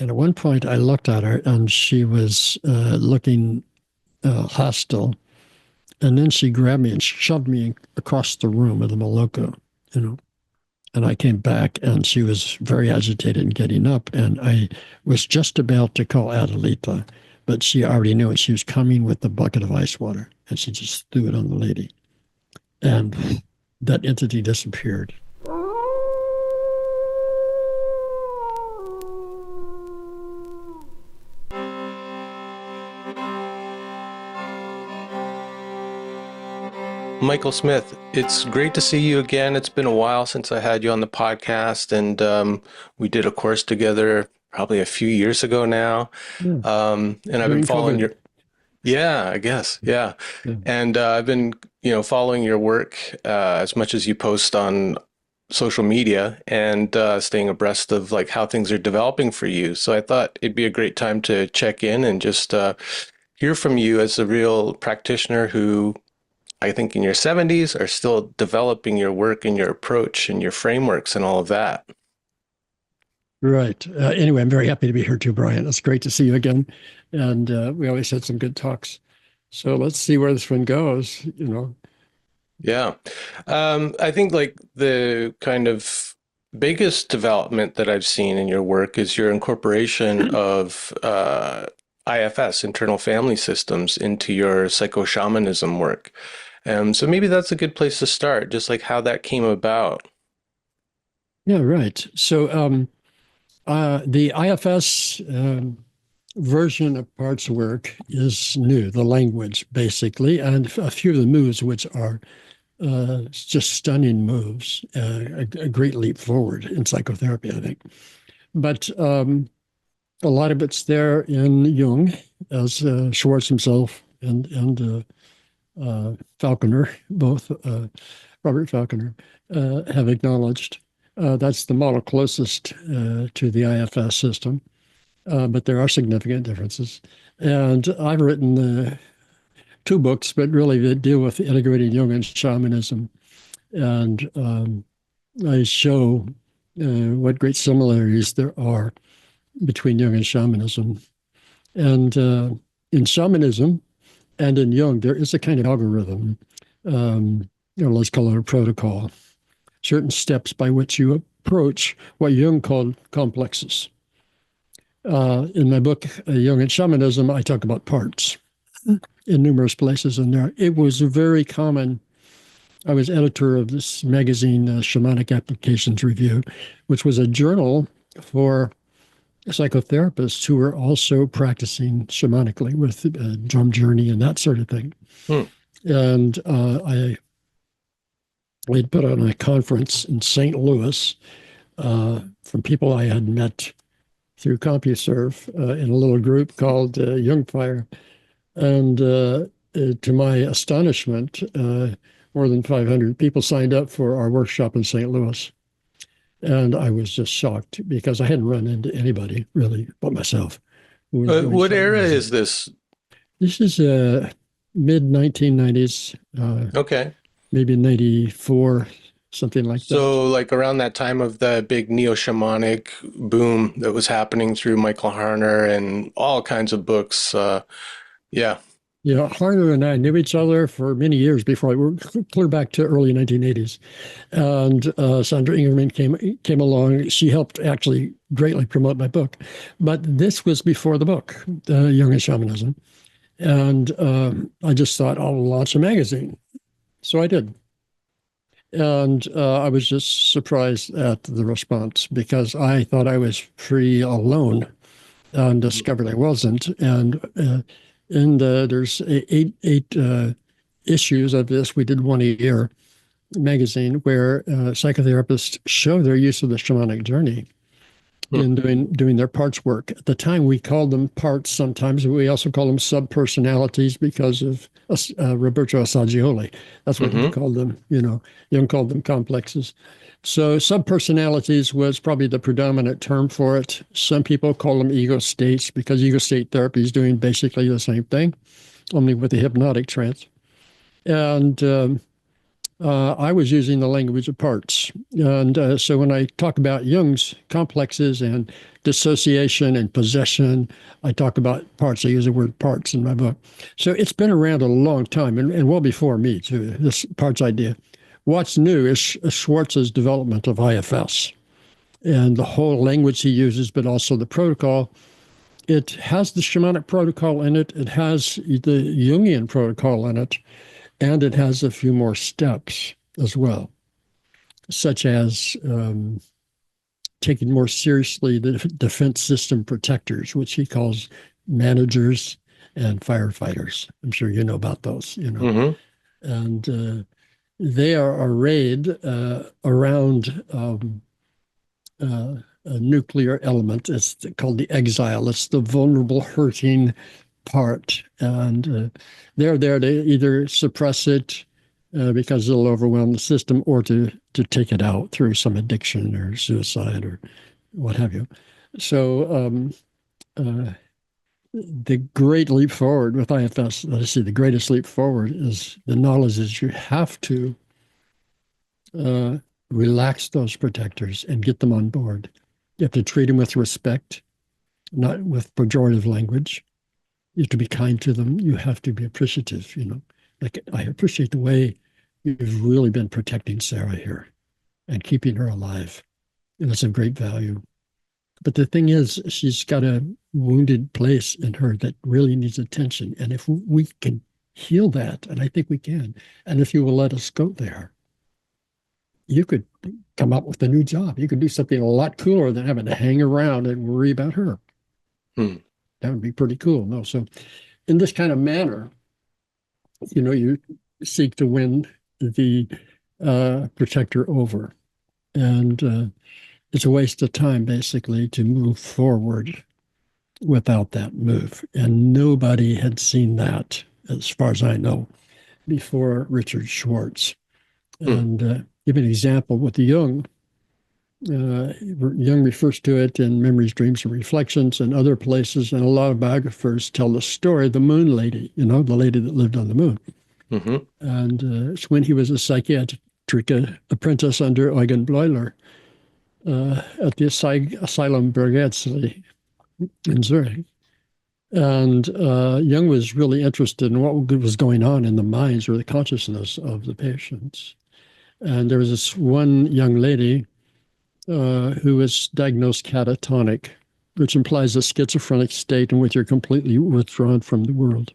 And at one point, I looked at her, and she was looking hostile. And then she grabbed me and shoved me across the room with a maloko, you know. And I came back, and she was very agitated and getting up. And I was just about to call Adelita, but she already knew it. She was coming with a bucket of ice water, and she just threw it on the lady. And that entity disappeared. Michael Smith, it's great to see you again. It's been a while since I had you on the podcast, and we did a course together probably a few years ago now. Yeah. And I've been During following COVID. your, yeah, I guess, yeah. Yeah. And I've been, following your work as much as you post on social media and staying abreast of like how things are developing for you. So I thought it'd be a great time to check in and just hear from you as a real practitioner who I think in your 70s are still developing your work and your approach and your frameworks and all of that. Right. Anyway, I'm very happy to be here too, Brian. It's great to see you again. And we always had some good talks. So let's see where this one goes, you know. Yeah. I think like the kind of biggest development that I've seen in your work is your incorporation of IFS, internal family systems, into your psycho-shamanism work. So maybe that's a good place to start, just like how that came about. Yeah, right. So the IFS version of parts work is new, the language basically, and a few of the moves, which are just stunning moves, a great leap forward in psychotherapy, I think. But a lot of it's there in Jung, as Schwartz himself and Falconer, both Robert Falconer, have acknowledged. That's the model closest to the IFS system, but there are significant differences. And I've written two books, but really that deal with integrating Jungian shamanism. And I show what great similarities there are between Jung and shamanism. And in shamanism and in Jung, there is a kind of algorithm, let's call it a protocol, certain steps by which you approach what Jung called complexes. In my book, Jung and Shamanism, I talk about parts in numerous places in there. It was very common. I was editor of this magazine, Shamanic Applications Review, which was a journal for psychotherapists who were also practicing shamanically with drum journey and that sort of thing. Hmm. And we'd put on a conference in St. Louis from people I had met through CompuServe in a little group called Jungfire. And to my astonishment, more than 500 people signed up for our workshop in St. Louis. And I was just shocked because I hadn't run into anybody really but myself. What era is this? This is mid 1990s, Okay. maybe 94, something like that. So like around that time of the big neo-shamanic boom that was happening through Michael Harner and all kinds of books. Yeah. Yeah, Harner and I knew each other for many years before. We were clear back to early 1980s. And Sandra Ingerman came along. She helped actually greatly promote my book. But this was before the book, Jung and Shamanism. And I just thought, I'll launch a magazine. So I did. And I was just surprised at the response because I thought I was free alone and discovered I wasn't. And there's eight issues of this. We did one a year magazine where psychotherapists show their use of the shamanic journey in doing their parts work. At the time, we called them parts. Sometimes we also call them subpersonalities because of Roberto Assagioli. That's what he called them. Jung called them complexes. So subpersonalities was probably the predominant term for it. Some people call them ego states because ego state therapy is doing basically the same thing, only with a hypnotic trance. And I was using the language of parts. And so when I talk about Jung's complexes and dissociation and possession, I talk about parts. I use the word parts in my book. So it's been around a long time, and well before me, too, this parts idea. What's new is Schwartz's development of IFS and the whole language he uses, but also the protocol. It has the shamanic protocol in it. It has the Jungian protocol in it, and it has a few more steps as well, such as taking more seriously the defense system protectors, which he calls managers and firefighters. I'm sure you know about those, Mm-hmm. And they are arrayed around a nuclear element. It's called the exile. It's the vulnerable, hurting part. And they're there to either suppress it because it'll overwhelm the system or to take it out through some addiction or suicide or what have you. So the great leap forward with IFS, let's see, the greatest leap forward is the knowledge that you have to relax those protectors and get them on board. You have to treat them with respect, not with pejorative language. You have to be kind to them. You have to be appreciative, Like, I appreciate the way you've really been protecting Sarah here and keeping her alive. And it's of great value. But the thing is, she's got a wounded place in her that really needs attention. And if we can heal that, and I think we can, and if you will let us go there, you could come up with a new job. You could do something a lot cooler than having to hang around and worry about her. Hmm. That would be pretty cool. No, so in this kind of manner, you seek to win the protector over. And it's a waste of time, basically, to move forward without that move. And nobody had seen that, as far as I know, before Richard Schwartz. Hmm. And give an example with the Jung. Jung refers to it in Memories, Dreams, and Reflections and other places. And a lot of biographers tell the story of the moon lady, the lady that lived on the moon. Mm-hmm. And it's when he was a psychiatric apprentice under Eugen Bleuler at the Asylum Bergherzli in Zurich. And Jung was really interested in what was going on in the minds or the consciousness of the patients. And there was this one young lady who was diagnosed catatonic, which implies a schizophrenic state in which you're completely withdrawn from the world.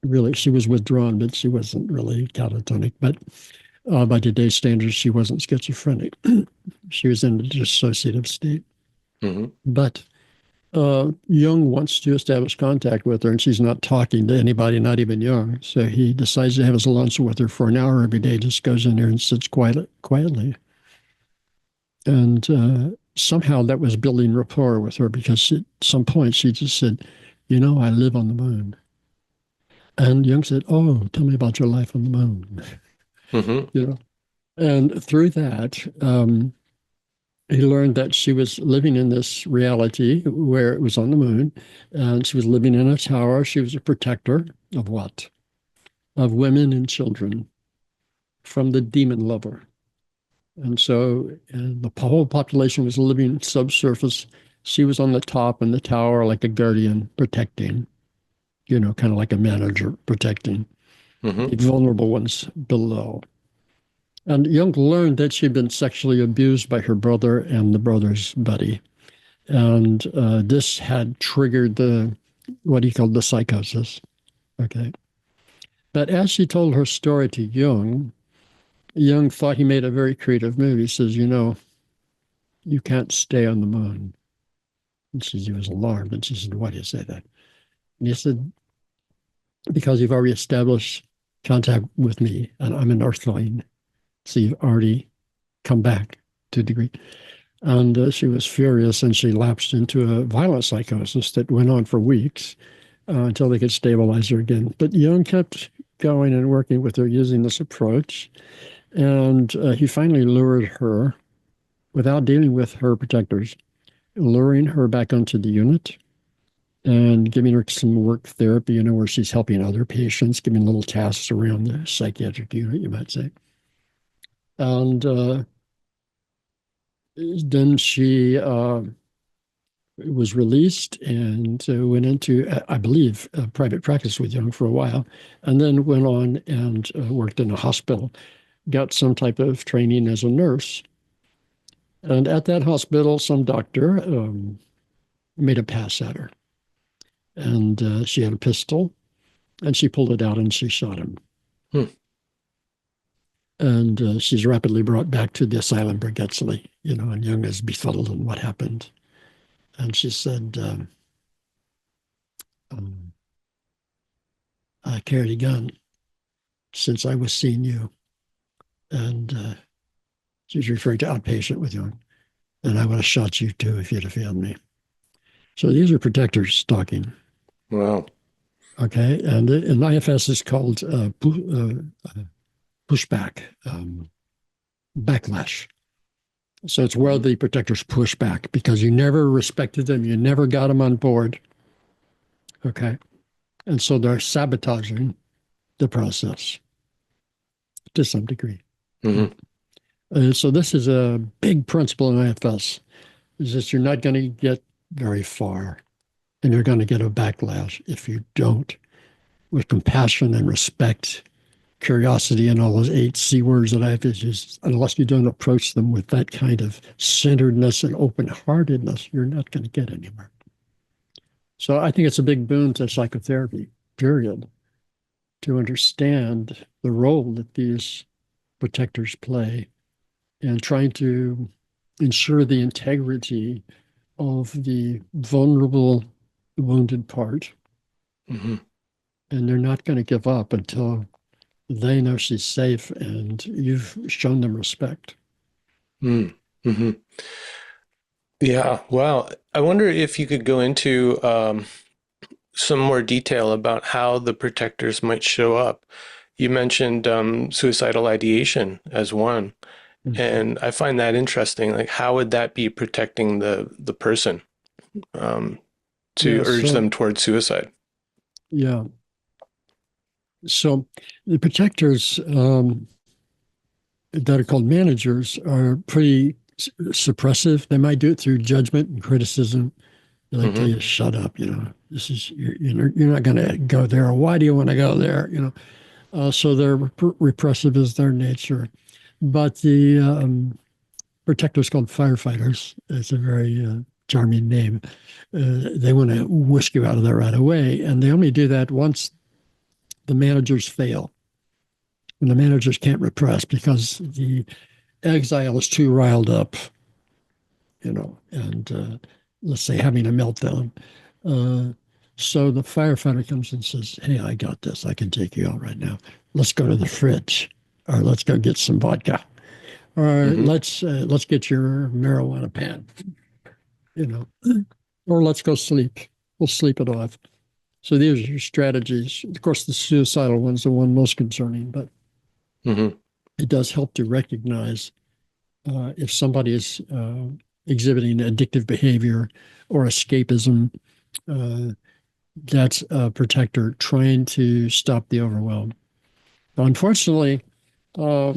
Really, she was withdrawn, but she wasn't really catatonic. But by today's standards, she wasn't schizophrenic. She was in a dissociative state. Mm-hmm. But Jung wants to establish contact with her, and she's not talking to anybody, not even Jung. So he decides to have his lunch with her for an hour every day, just goes in there and sits quietly. And somehow that was building rapport with her because at some point she just said, I live on the moon. And Jung said, oh, tell me about your life on the moon. Mm-hmm. And through that, he learned that she was living in this reality where it was on the moon, and she was living in a tower. She was a protector of what? Of women and children from the demon lover. And so the whole population was living subsurface. She was on the top in the tower like a guardian protecting, kind of like a manager protecting the vulnerable ones below. And Jung learned that she'd been sexually abused by her brother and the brother's buddy. And this had triggered what he called the psychosis. Okay. But as she told her story to Jung thought he made a very creative move. He says, you can't stay on the moon. And he was alarmed. And she said, why do you say that? And he said, because you've already established contact with me, and I'm an earthling. So you've already come back to a degree. And she was furious, and she lapsed into a violent psychosis that went on for weeks until they could stabilize her again. But Jung kept going and working with her using this approach. And he finally lured her, without dealing with her protectors, luring her back onto the unit and giving her some work therapy, where she's helping other patients, giving little tasks around the psychiatric unit, you might say. And then she was released and went into, I believe, private practice with Jung for a while, and then went on and worked in a hospital, got some type of training as a nurse. And at that hospital, some doctor made a pass at her. And she had a pistol, and she pulled it out and she shot him. Hmm. And she's rapidly brought back to the asylum for Getzley, and Jung is befuddled in what happened. And she said, I carried a gun since I was seeing you. And she was referring to outpatient with Jung. And I would have shot you too if you'd have found me. So these are protectors talking. Wow. Okay. And in IFS is called pushback, backlash. So it's where the protectors push back because you never respected them. You never got them on board. Okay. And so they're sabotaging the process to some degree. Mm-hmm. So this is a big principle in IFS, is that you're not going to get very far and you're going to get a backlash if you don't, with compassion and respect, curiosity, and all those 8 C words that I have used, unless you don't approach them with that kind of centeredness and open-heartedness, you're not going to get anywhere. So I think it's a big boon to psychotherapy, period, to understand the role that these protectors play in trying to ensure the integrity of the vulnerable, wounded part. Mm-hmm. And they're not going to give up until they know she's safe and you've shown them respect. Mm-hmm. Yeah. Wow. I wonder if you could go into some more detail about how the protectors might show up. You mentioned suicidal ideation as one, and I find that interesting. Like, how would that be protecting the person to urge them towards suicide? Yeah. So the protectors that are called managers are pretty suppressive. They might do it through judgment and criticism. They tell you, shut up, this is, you're not going to go there. Why do you want to go there? So they're repressive is their nature. But the protectors called firefighters, it's a very charming name. They want to whisk you out of there right away. And they only do that once the managers fail. When the managers can't repress because the exile is too riled up, and let's say having a meltdown. So the firefighter comes and says, hey, I got this. I can take you out right now. Let's go to the fridge, or let's go get some vodka, or let's get your marijuana pen, or let's go sleep. We'll sleep it off. So these are your strategies. Of course, the suicidal one's the one most concerning, but it does help to recognize if somebody is exhibiting addictive behavior or escapism. That's a protector trying to stop the overwhelm. Unfortunately, a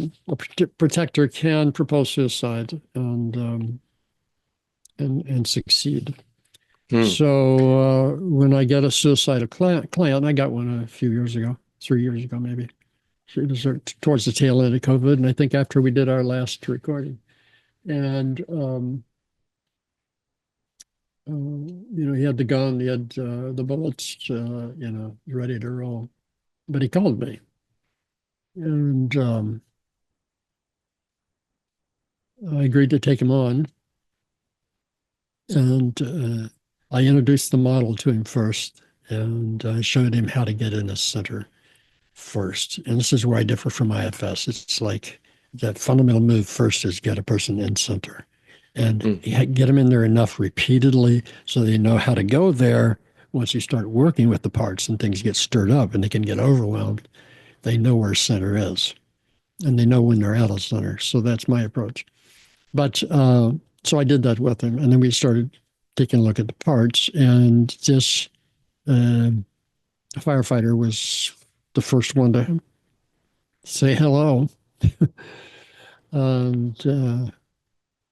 protector can propose suicide and succeed. So when I get a suicidal client, I got one a few years ago, 3 years ago maybe. It was towards the tail end of COVID, and I think after we did our last recording. And he had the gun, he had the bullets, ready to roll. But he called me, and I agreed to take him on. And I introduced the model to him first, and I showed him how to get in the center first. And this is where I differ from IFS. It's like that fundamental move first is get a person in center and get them in there enough repeatedly so they know how to go there. Once you start working with the parts and things get stirred up and they can get overwhelmed, they know where center is and they know when they're out of center. So that's my approach. But so I did that with him, and then we started taking a look at the parts, and this A firefighter was the first one to say hello. And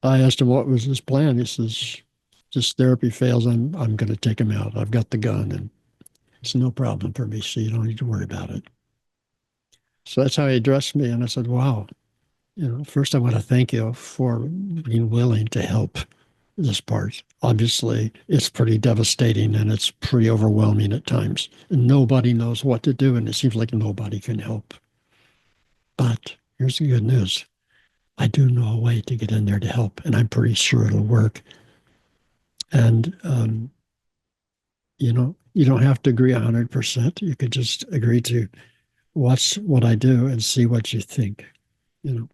I asked him what was his plan. He says, "This therapy fails, I'm going to take him out. I've got the gun, and it's no problem for me, so you don't need to worry about it." So that's how he addressed me. And I said, "Wow, first I want to thank you for being willing to help this part. Obviously, it's pretty devastating and it's pretty overwhelming at times. And nobody knows what to do, and it seems like nobody can help. But here's the good news. I do know a way to get in there to help, and I'm pretty sure it'll work. And, you don't have to agree 100%. You could just agree to watch what I do and see what you think, you know.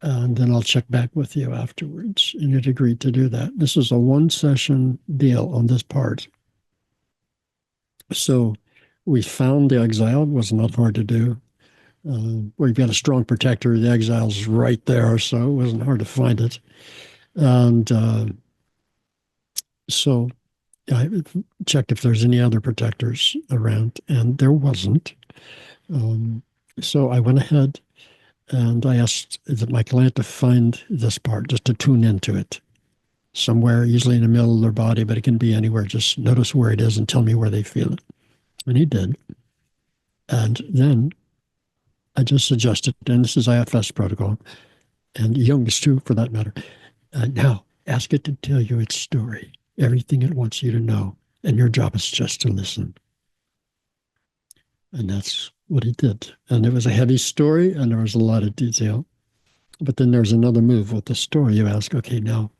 And then I'll check back with you afterwards." And you'd agreed to do that. This is a 1-session deal on this part. So we found the exile. It was not hard to do. We've got a strong protector. The exile's right there, so it wasn't hard to find it. And so I checked if there's any other protectors around, and there wasn't. So I went ahead and I asked my client to find this part, just to tune into it somewhere, usually in the middle of their body, but it can be anywhere. Just notice where it is and tell me where they feel it. And he did. And then I just suggested, and this is IFS protocol, and Jung's too, for that matter. Now, ask it to tell you its story, everything it wants you to know, and your job is just to listen. And that's what he did. And it was a heavy story, and there was a lot of detail. But then there's another move with the story. You ask, okay, now,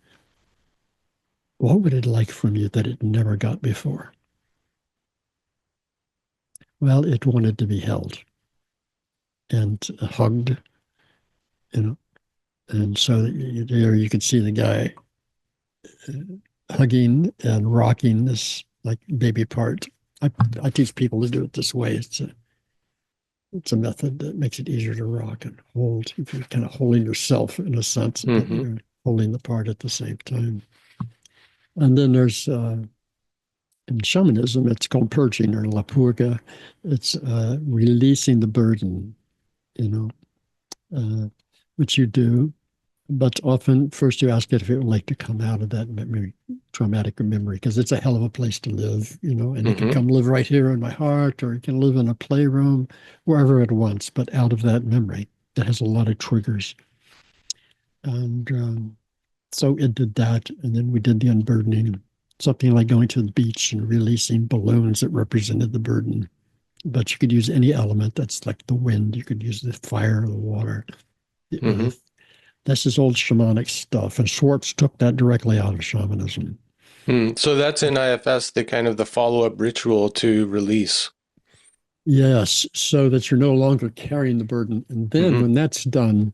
what would it like from you that it never got before? Well, it wanted to be held and hugged, and so there you could see the guy hugging and rocking this like baby part. I teach people to do it this way. It's a method that makes it easier to rock and hold. If you're kind of holding yourself in a sense, but you're holding the part at the same time. And then there's in shamanism, it's called purging or la purga. It's releasing the burden, which you do. But often, first you ask it if it would like to come out of that traumatic memory, because it's a hell of a place to live, and it can come live right here in my heart, or it can live in a playroom, wherever it wants, but out of that memory that has a lot of triggers. And so it did that, and then we did the unburdening, something like going to the beach and releasing balloons that represented the burden. But you could use any element that's like the wind. You could use the fire, the water, the earth. This is old shamanic stuff, and Schwartz took that directly out of shamanism. So that's in IFS, the kind of the follow-up ritual to release. Yes, so that you're no longer carrying the burden. And then when that's done,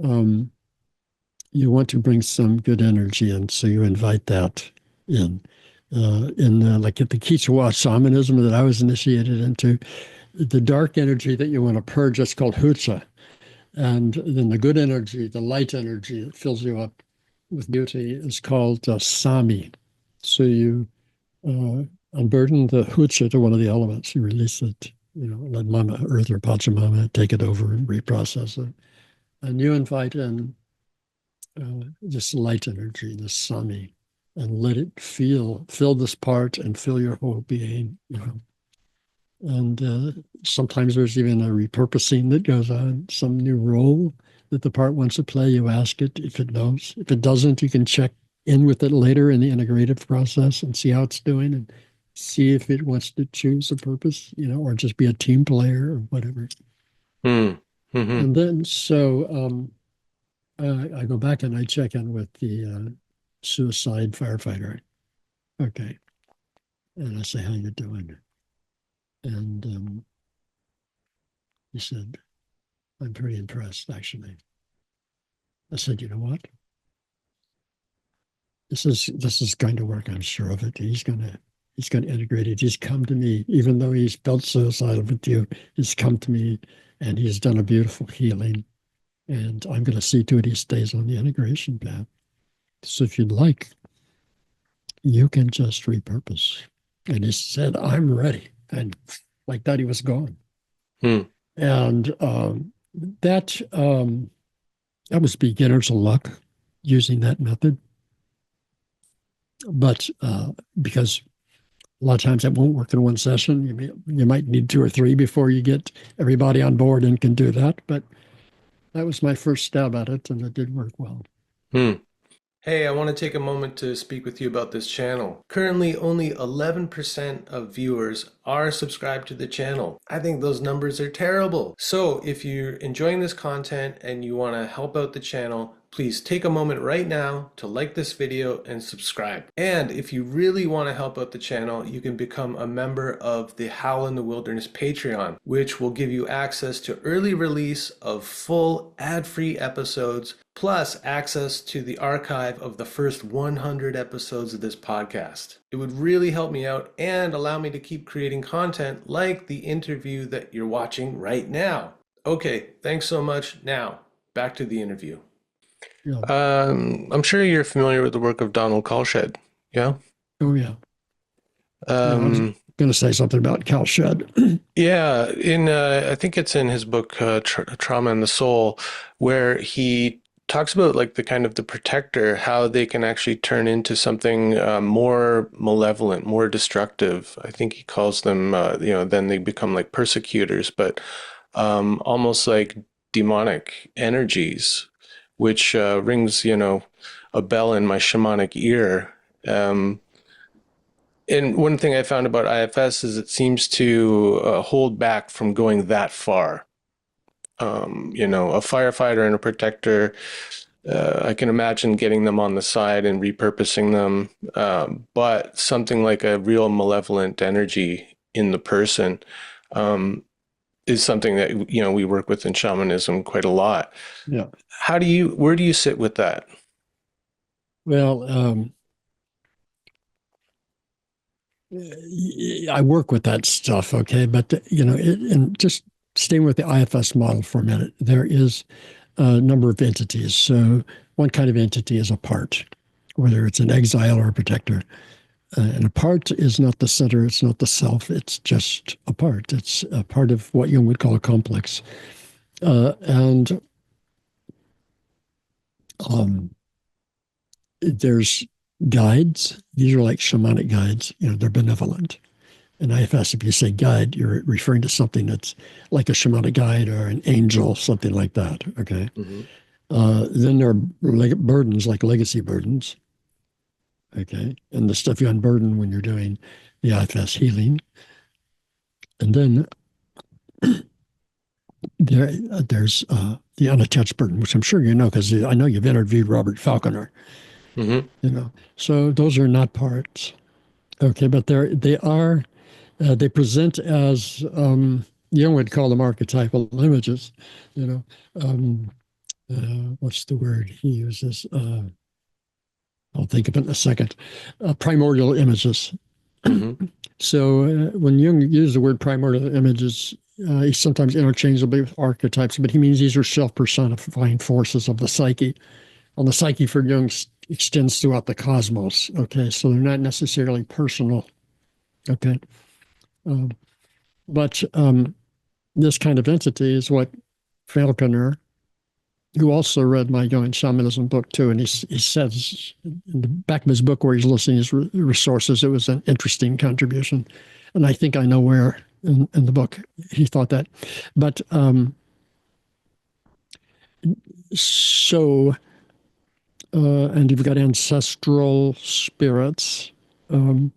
you want to bring some good energy in, so you invite that in. Like at the Quechua shamanism that I was initiated into, the dark energy that you want to purge is called hucha. And then the good energy, the light energy that fills you up with beauty is called sami. So you unburden the hucha to one of the elements. You release it, let Mama Earth or Pachamama take it over and reprocess it. And you invite in this light energy, this sami, and let it fill this part and fill your whole being, And sometimes there's even a repurposing that goes on, some new role that the part wants to play. You ask it if it knows. If it doesn't, you can check in with it later in the integrative process and see how it's doing and see if it wants to choose a purpose, or just be a team player or whatever. And then so I go back and I check in with the suicide firefighter. Okay. And I say, how you doing? And he said, I'm pretty impressed, actually. I said, you know what? This is going to work, I'm sure of it. He's going to integrate it. He's come to me, even though he's felt suicidal with you, he's come to me and he's done a beautiful healing. And I'm going to see to it he stays on the integration path. So if you'd like, you can just repurpose. And he said, I'm ready. And like that, he was gone. Hmm. And that that was beginner's luck using that method. But because a lot of times that won't work in one session, you might need two or three before you get everybody on board and can do that. But that was my first stab at it, and it did work well. Hmm. Hey, I want to take a moment to speak with you about this channel. Currently, only 11% of viewers are subscribed to the channel. I think those numbers are terrible. So if you're enjoying this content and you want to help out the channel, please take a moment right now to like this video and subscribe. And if you really want to help out the channel, you can become a member of the Howl in the Wilderness Patreon, which will give you access to early release of full ad-free episodes, plus access to the archive of the first 100 episodes of this podcast. It would really help me out and allow me to keep creating content like the interview that you're watching right now. Okay, thanks so much. Now, back to the interview. Yeah. I'm sure you're familiar with the work of Donald Kalshed, yeah? Oh, yeah. Yeah, I was Um, going to say something about Cal Shed. yeah, I think it's in his book Trauma and the Soul, where he talks about like the kind of the protector, how they can actually turn into something more malevolent, more destructive. I think he calls them, then they become like persecutors, but almost like demonic energies, which rings, a bell in my shamanic ear. And one thing I found about IFS is it seems to hold back from going that far. A firefighter and a protector, I can imagine getting them on the side and repurposing them. But something like a real malevolent energy in the person is something that, we work with in shamanism quite a lot. Yeah. Where do you sit with that? Well, I work with that stuff, okay, but and just staying with the IFS model for a minute, there is a number of entities. So one kind of entity is a part, whether it's an exile or a protector. And a part is not the center, it's not the self, it's just a part. It's a part of what Jung would call a complex. And there's guides. These are like shamanic guides. They're benevolent. In IFS, if you say guide, you're referring to something that's like a shamanic guide or an angel, something like that. Okay. Mm-hmm. Then there are burdens, like legacy burdens. Okay. And the stuff you unburden when you're doing the IFS healing. And then there's the unattached burden, which I'm sure you know because I know you've interviewed Robert Falconer. Mm-hmm. So those are not parts. Okay, but they present as Jung would call them archetypal images. You know, um, what's the word he uses? I'll think of it in a second. Primordial images. Mm-hmm. So when Jung used the word primordial images, he sometimes interchangeably with archetypes, but he means these are self-personifying forces of the psyche. And the psyche for Jung extends throughout the cosmos. Okay, so they're not necessarily personal. Okay, but this kind of entity is what Falconer, who also read my Jungian Shamanism book too, and he says in the back of his book where he's listing his resources, it was an interesting contribution. And I think I know where in the book he thought that. But and you've got ancestral spirits, and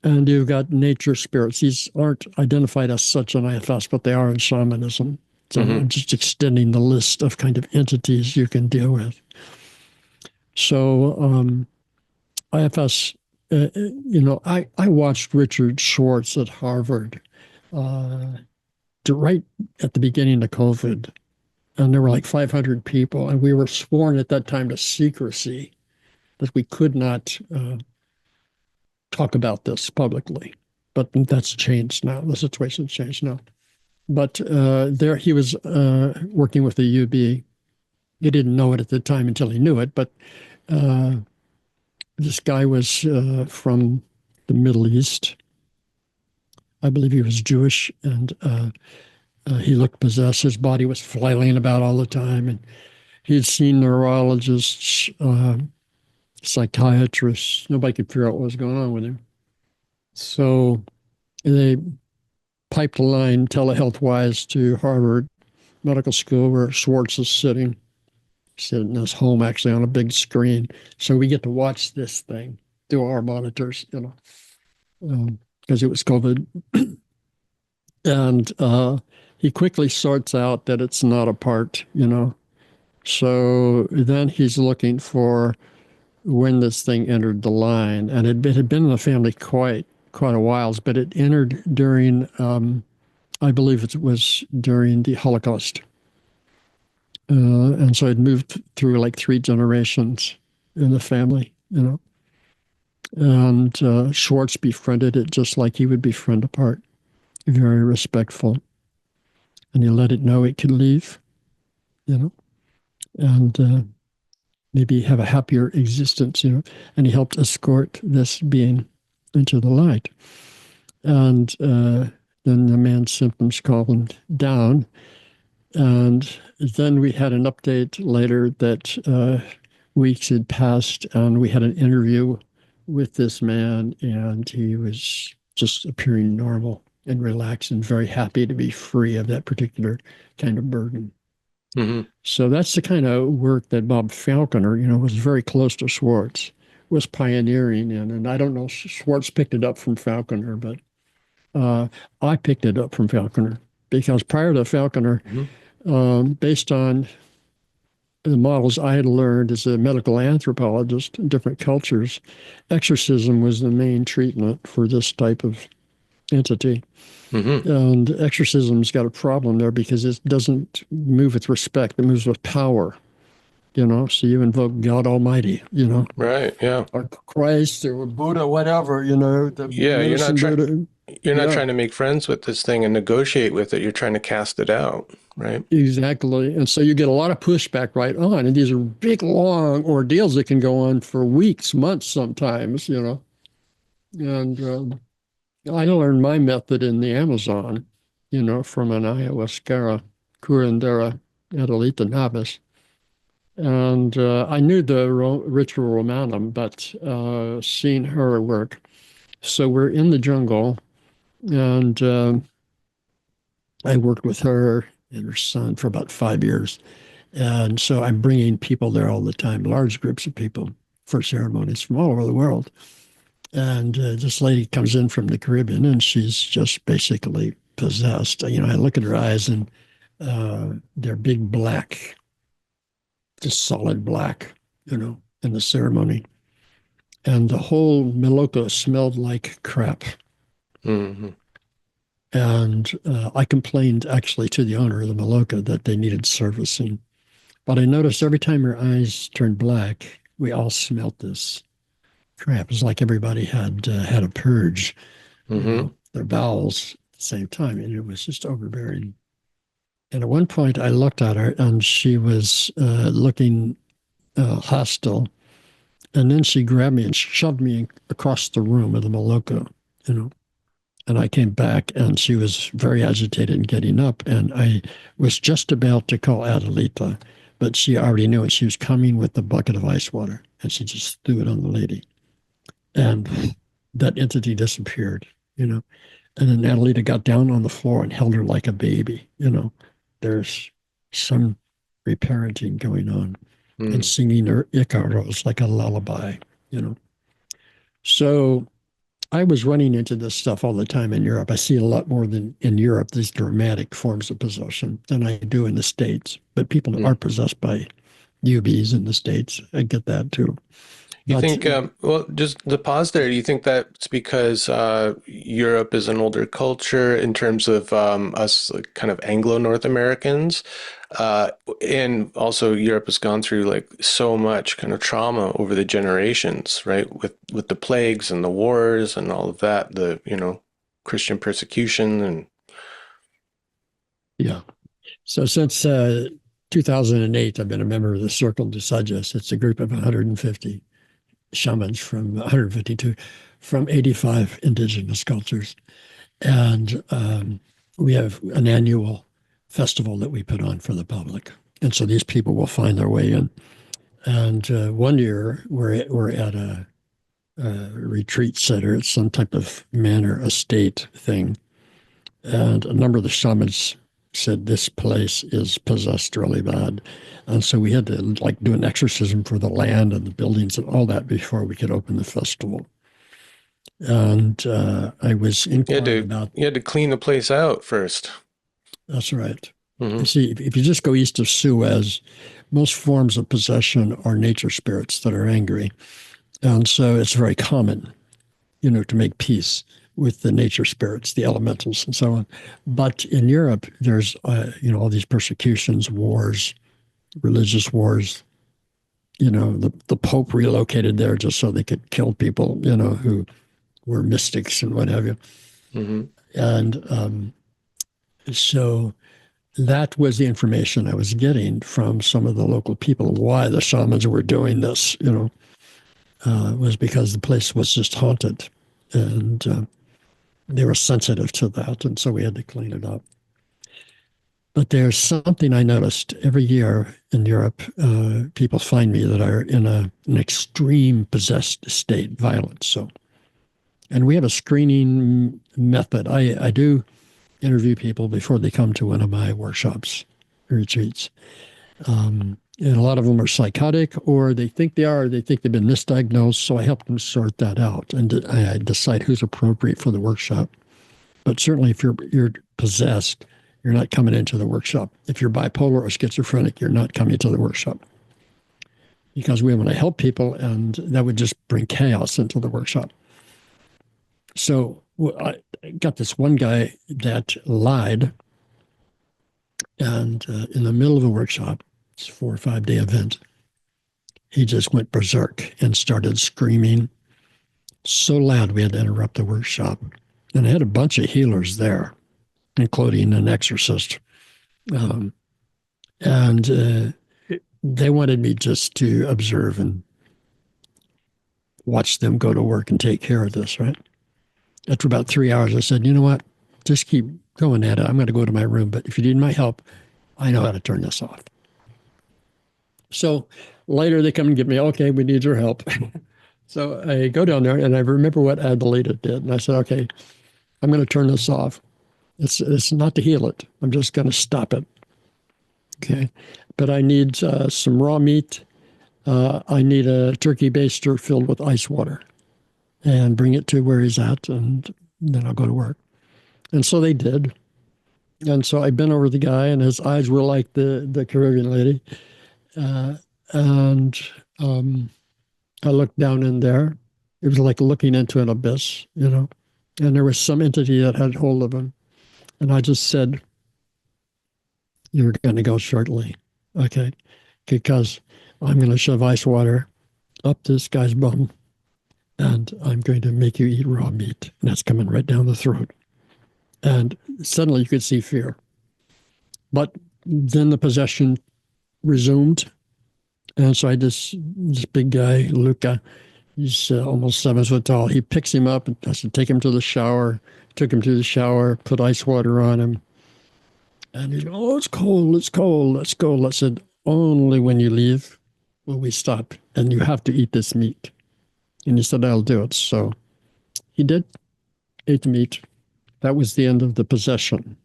you've got nature spirits. These aren't identified as such in IFS, but they are in shamanism. So Mm-hmm. I'm just extending the list of kind of entities you can deal with. So IFS, I watched Richard Schwartz at Harvard right at the beginning of COVID, and there were like 500 people, and we were sworn at that time to secrecy, that we could not talk about this publicly. But that's changed now. The situation's changed now. But there he was working with the UB. He didn't know it at the time until he knew it, but this guy was from the Middle East, I believe he was Jewish, and he looked possessed. His body was flailing about all the time, and he had seen neurologists, psychiatrists. Nobody could figure out what was going on with him. So they piped a line telehealth-wise to Harvard Medical School, where Schwartz is sitting in his home, actually on a big screen. So we get to watch this thing through our monitors, because it was COVID. And he quickly sorts out that it's not a part, So then he's looking for when this thing entered the line, and it had been in the family quite a while, but it entered during, I believe it was during the Holocaust. And so it moved through like 3 generations in the family, And Schwartz befriended it just like he would befriend a part, very respectful. And he let it know it could leave, and maybe have a happier existence, And he helped escort this being into the light. And then the man's symptoms calmed down. And then we had an update later that weeks had passed, and we had an interview with this man, and he was just appearing normal and relaxed and very happy to be free of that particular kind of burden. Mm-hmm. So that's the kind of work that Bob Falconer, was very close to Schwartz, was pioneering in. And I don't know, Schwartz picked it up from Falconer, but I picked it up from Falconer because prior to Falconer, based on the models I had learned as a medical anthropologist in different cultures, exorcism was the main treatment for this type of entity. Mm-hmm. And exorcism's got a problem there because it doesn't move with respect. It moves with power, So you invoke God Almighty, Right, yeah. Or Christ or Buddha, whatever, Yeah, you're not Buddha. You're not trying to make friends with this thing and negotiate with it. You're trying to cast it out, right? Exactly. And so you get a lot of pushback right on. And these are big, long ordeals that can go on for weeks, months sometimes, And I learned my method in the Amazon, from an ayahuasca curandera Adelita novice. And I knew the ritual Romanum, but seeing her work. So we're in the jungle, and I worked with her and her son for about 5 years. And so I'm bringing people there all the time, large groups of people for ceremonies from all over the world. And this lady comes in from the Caribbean, and she's just basically possessed. I look at her eyes, and they're big black, just solid black, in the ceremony. And the whole Maloka smelled like crap. Mm-hmm. And I complained actually to the owner of the Maloka that they needed servicing. But I noticed every time her eyes turned black, we all smelt this crap. It was like everybody had a purge, their bowels at the same time, and it was just overbearing. And at one point, I looked at her, and she was looking hostile. And then she grabbed me and shoved me across the room of the Maloka, And I came back, and she was very agitated and getting up. And I was just about to call Adelita, but she already knew it. She was coming with a bucket of ice water, and she just threw it on the lady. And that entity disappeared, And then Adelita got down on the floor and held her like a baby, There's some reparenting going on, and singing her Icaros like a lullaby, So I was running into this stuff all the time in Europe. I see a lot more than in Europe, these dramatic forms of possession than I do in the States. But people are possessed by UBs in the States. I get that too. You think, well, just the pause there, do you think that's because Europe is an older culture in terms of us like, kind of Anglo-North Americans? And also Europe has gone through like so much kind of trauma over the generations, right? With the plagues and the wars and all of that, the, Christian persecution and. Yeah. So since 2008, I've been a member of the Circle de Sages. It's a group of 150 shamans from 152 from 85 indigenous cultures. And we have an annual festival that we put on for the public. And so these people will find their way in. And one year we're at a retreat center. It's some type of manor estate thing. And a number of the shamans said this place is possessed really bad. And so we had to like do an exorcism for the land and the buildings and all that before we could open the festival. And I was inquiring about. You had to clean the place out first. That's right. Mm-hmm. You see, if you just go east of Suez, most forms of possession are nature spirits that are angry. And so it's very common, to make peace with the nature spirits, the elementals, and so on. But in Europe, there's, all these persecutions, wars, religious wars. The Pope relocated there just so they could kill people, who were mystics and what have you. Mm-hmm. And so that was the information I was getting from some of the local people. Why the shamans were doing this, was because the place was just haunted. And they were sensitive to that. And so we had to clean it up. But there's something I noticed every year in Europe. People find me that are in an extreme possessed state, violent. And we have a screening method. I do interview people before they come to one of my workshops, retreats. And a lot of them are psychotic, or they think they are, or they think they've been misdiagnosed. So I help them sort that out, and I decide who's appropriate for the workshop. But certainly, if you're possessed, you're not coming into the workshop. If you're bipolar or schizophrenic, you're not coming to the workshop, because we want to help people, and that would just bring chaos into the workshop. So I got this one guy that lied, and in the middle of a workshop, it's a 4 or 5 day event, he just went berserk and started screaming so loud we had to interrupt the workshop. And I had a bunch of healers there, including an exorcist. And they wanted me just to observe and watch them go to work and take care of this, right? After about 3 hours, I said, you know what? Just keep going at it. I'm going to go to my room. But if you need my help, I know how to turn this off. So later they come and get me, okay, we need your help. So I go down there and I remember what Adelita did. And I said, okay, I'm going to turn this off. It's not to heal it. I'm just going to stop it. Okay. But I need some raw meat. I need a turkey baster filled with ice water, and bring it to where he's at, and then I'll go to work. And so they did. And so I bent over the guy, and his eyes were like the Caribbean lady. And I looked down in there. It was like looking into an abyss, and there was some entity that had hold of him. And I just said, you're going to go shortly, okay? Because I'm going to shove ice water up this guy's bum, and I'm going to make you eat raw meat. And that's coming right down the throat. And suddenly you could see fear. But then the possession resumed. And so I had this big guy, Luca, he's almost 7 foot tall. He picks him up and I said, take him to the shower. Took him to the shower, put ice water on him. And he's, oh, it's cold, it's cold, let's go. I said, only when you leave will we stop. And you have to eat this meat. And he said, I'll do it. So he did, ate the meat. That was the end of the possession.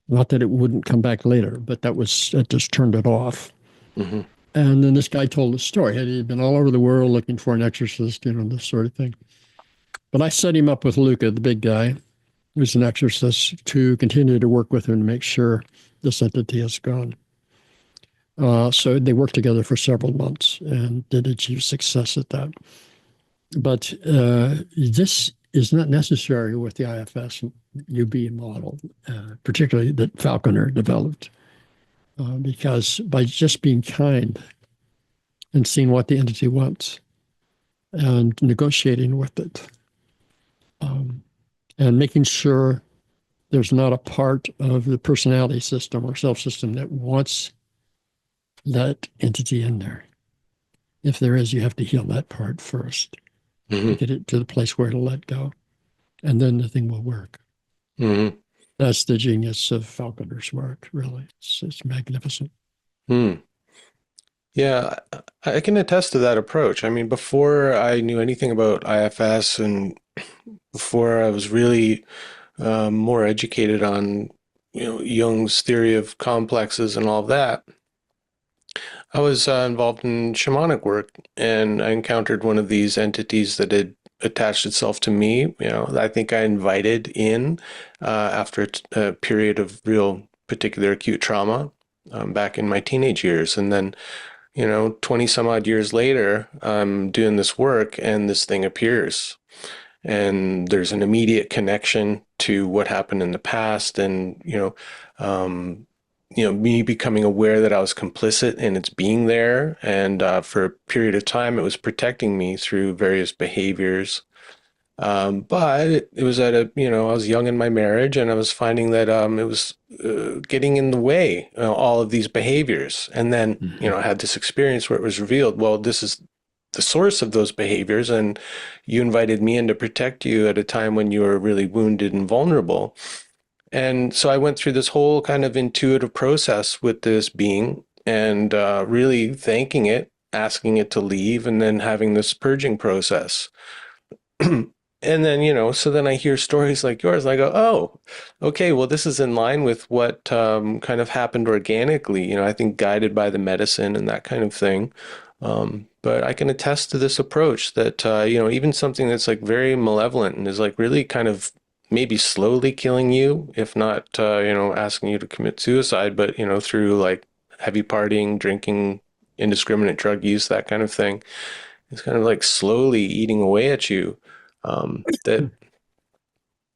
Not that it wouldn't come back later, but it just turned it off. Mm-hmm. And then this guy told a story. He'd been all over the world looking for an exorcist, this sort of thing. But I set him up with Luca, the big guy, who's an exorcist, to continue to work with him to make sure this entity is gone. So they worked together for several months and did achieve success at that. But this is not necessary with the IFS UB model, particularly that Falconer developed, because by just being kind and seeing what the entity wants and negotiating with it, and making sure there's not a part of the personality system or self-system that wants that entity in there. If there is, you have to heal that part first. Mm-hmm. Get it to the place where it'll let go. And then the thing will work. Hmm. That's the genius of Falconer's work, really. It's magnificent. Hmm. Yeah, I can attest to that approach. I mean, before I knew anything about IFS and before I was really more educated on, Jung's theory of complexes and all of that, I was involved in shamanic work, and I encountered one of these entities that had attached itself to me. I think I invited in after a period of real particular acute trauma back in my teenage years. And then, 20 some odd years later, I'm doing this work and this thing appears. And there's an immediate connection to what happened in the past, and me becoming aware that I was complicit in its being there, and for a period of time, it was protecting me through various behaviors. But it was I was young in my marriage, and I was finding that it was getting in the way, all of these behaviors. And then, Mhm. I had this experience where it was revealed, well, this is the source of those behaviors, and you invited me in to protect you at a time when you were really wounded and vulnerable. And so I went through this whole kind of intuitive process with this being, and really thanking it, asking it to leave, and then having this purging process. And then, so then I hear stories like yours, and I go, oh, okay, well, this is in line with what kind of happened organically, I think guided by the medicine and that kind of thing. But I can attest to this approach that, even something that's like very malevolent and is like really kind of maybe slowly killing you, if not, asking you to commit suicide, but, through like heavy partying, drinking, indiscriminate drug use, that kind of thing. It's kind of like slowly eating away at you. That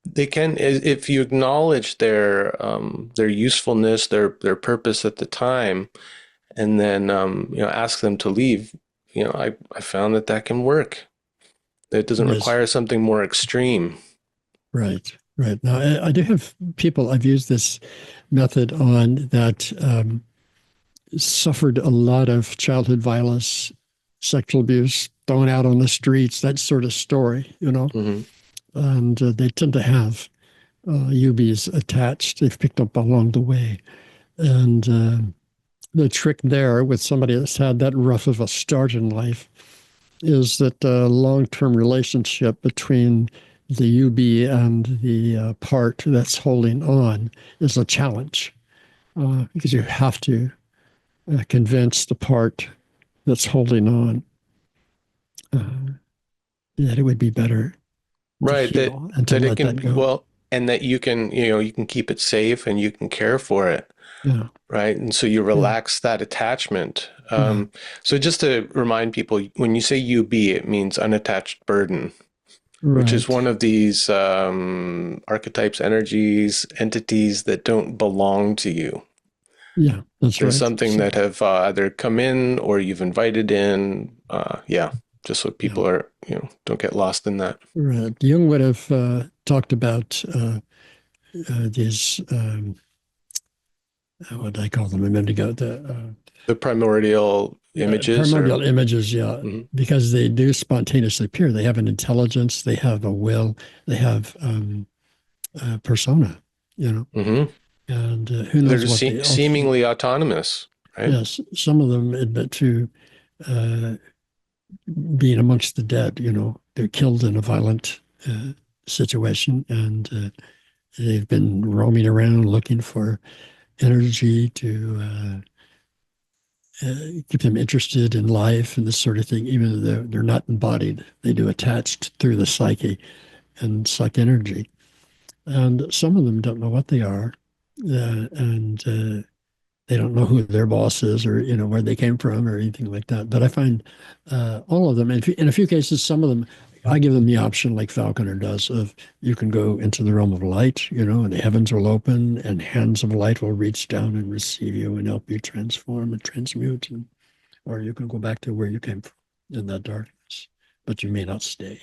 they can, if you acknowledge their usefulness, their purpose at the time, and then ask them to leave. I found that can work. It doesn't Yes, require something more extreme. right, right. Now, I do have people I've used this method on that suffered a lot of childhood violence, sexual abuse, thrown out on the streets, that sort of story, Hmm. and they tend to have UBs attached. They've picked up along the way. And the trick there with somebody that's had that rough of a start in life is that the long-term relationship between the UB and the part that's holding on is a challenge because you have to convince the part that's holding on uh, that it would be better to Right. That heal and to that it let can that go. well, and that you can keep it safe and you can care for it. Yeah, Right. And so you yeah, relax that attachment. yeah. So just to remind people, when you say UB, it means unattached burden, which is Right. one of these archetypes, energies, entities that don't belong to you. Yeah, that's There's right. something So, that have either come in or you've invited in. Yeah, just so yeah. people don't get lost in that. Right. Jung would have talked about these, what did I call them a minute ago? The primordial The images or primordial images, yeah, Mhm. because they do spontaneously appear. They have an intelligence, they have a will, they have a persona, you know, Mhm. and who They're knows just what they ultimately. seemingly autonomous, right? Yes, some of them admit to uh, being amongst the dead. They're killed in a violent situation, and they've been roaming around looking for energy to keep them interested in life and this sort of thing, even though they're not embodied. They do attached through the psyche and psych energy. And some of them don't know what they are, and they don't know who their boss is or where they came from or anything like that. But I find all of them, in a few cases, some of them, I give them the option, like Falconer does, of you can go into the realm of light, and the heavens will open, and hands of light will reach down and receive you and help you transform and transmute, or you can go back to where you came from in that darkness, but you may not stay.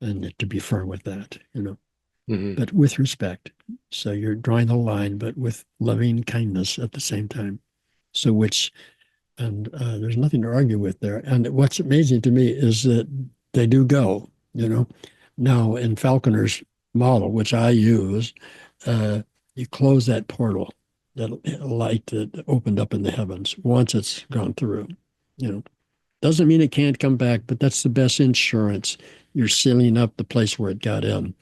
And to be firm with that. Mhm. But with respect. So you're drawing the line, but with loving kindness at the same time. So and there's nothing to argue with there. And what's amazing to me is that they do go. Now in Falconer's model, which I use, you close that portal, that light that opened up in the heavens once it's gone through. You know, doesn't mean it can't come back, but that's the best insurance. You're sealing up the place where it got in.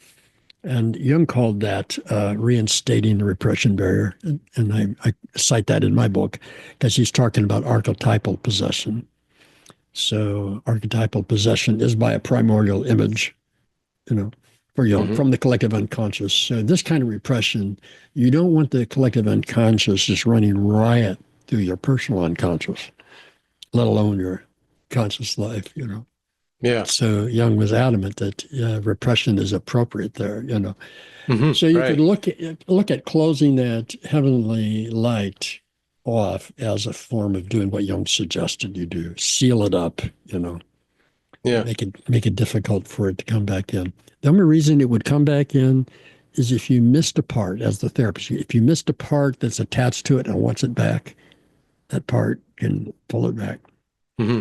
And Jung called that reinstating the repression barrier. And I cite that in my book because he's talking about archetypal possession. So archetypal possession is by a primordial image, you know, for Jung, Hmm. from the collective unconscious. So this kind of repression, you don't want the collective unconscious just running riot through your personal unconscious, let alone your conscious life, you know. Yeah. So Jung was adamant that repression is appropriate there, you know. Hmm. So you could Right. look at closing that heavenly light off as a form of doing what Jung suggested you do. Seal it up, you know, Yeah. make it difficult for it to come back in. The only reason it would come back in is if you missed a part as the therapist. If you missed a part that's attached to it and wants it back, that part can pull it back. Hmm.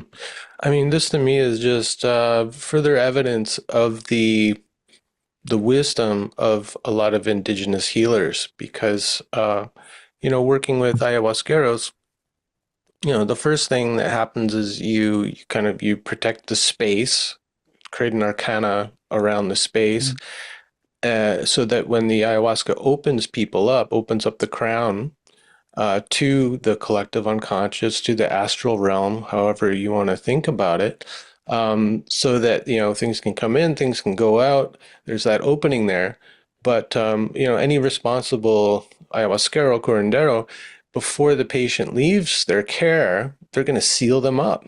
I mean, this to me is just further evidence of the wisdom of a lot of indigenous healers because working with ayahuasqueros, the first thing that happens is you protect the space, create an arcana around the space, so that when the ayahuasca opens up the crown to the collective unconscious, to the astral realm, however you want to think about it, so that things can come in, things can go out. There's that opening there, but any responsible ayahuasquero curandero, before the patient leaves their care, they're going to seal them up.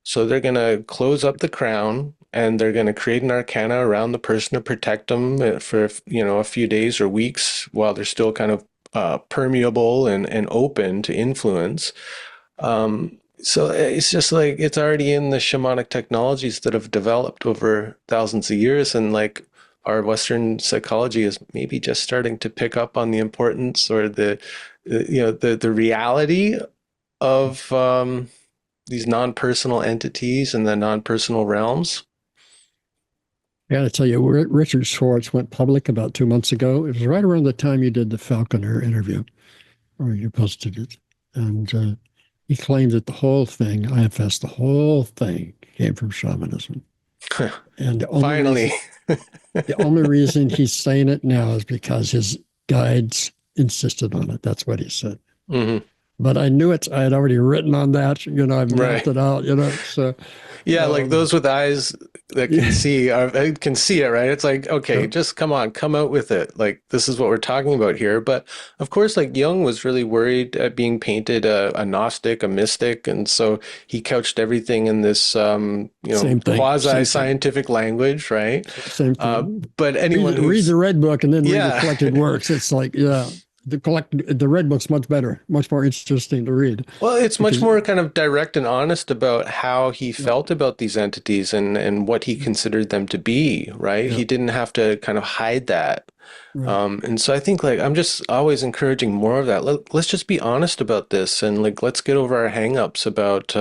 So they're going to close up the crown and they're going to create an arcana around the person to protect them for a few days or weeks while they're still kind of permeable and open to influence. So it's just like it's already in the shamanic technologies that have developed over thousands of years, and like our Western psychology is maybe just starting to pick up on the importance or the reality of these non-personal entities and the non-personal realms. I got to tell you, Richard Schwartz went public about 2 months ago. It was right around the time you did the Falconer interview, or you posted it. And he claimed that the whole thing, IFS, the whole thing came from shamanism. And Finally. the only reason he's saying it now is because his guides insisted on it. That's what he said. Hmm. But I knew it. I had already written on that. You know, I've mapped Right. it out. You know, so Yeah, like um, those with eyes that can yeah, see can see it, right? It's like, okay, yeah, just come on, come out with it. Like this is what we're talking about here. But of course, like Jung was really worried at being painted a Gnostic, a mystic, and so he couched everything in this same thing. Same thing. quasi-scientific language, right? Same thing. But anyone Read who's the red book and then read the yeah. collected works. It's like, yeah, the red book's much better, much more interesting to read Well, it's much because more kind of direct and honest about how he yeah, felt about these entities and what he considered them to be, right? yeah, He didn't have to kind of hide that. right. And so I think like I'm just always encouraging more of that. Let's just be honest about this and like let's get over our hangups about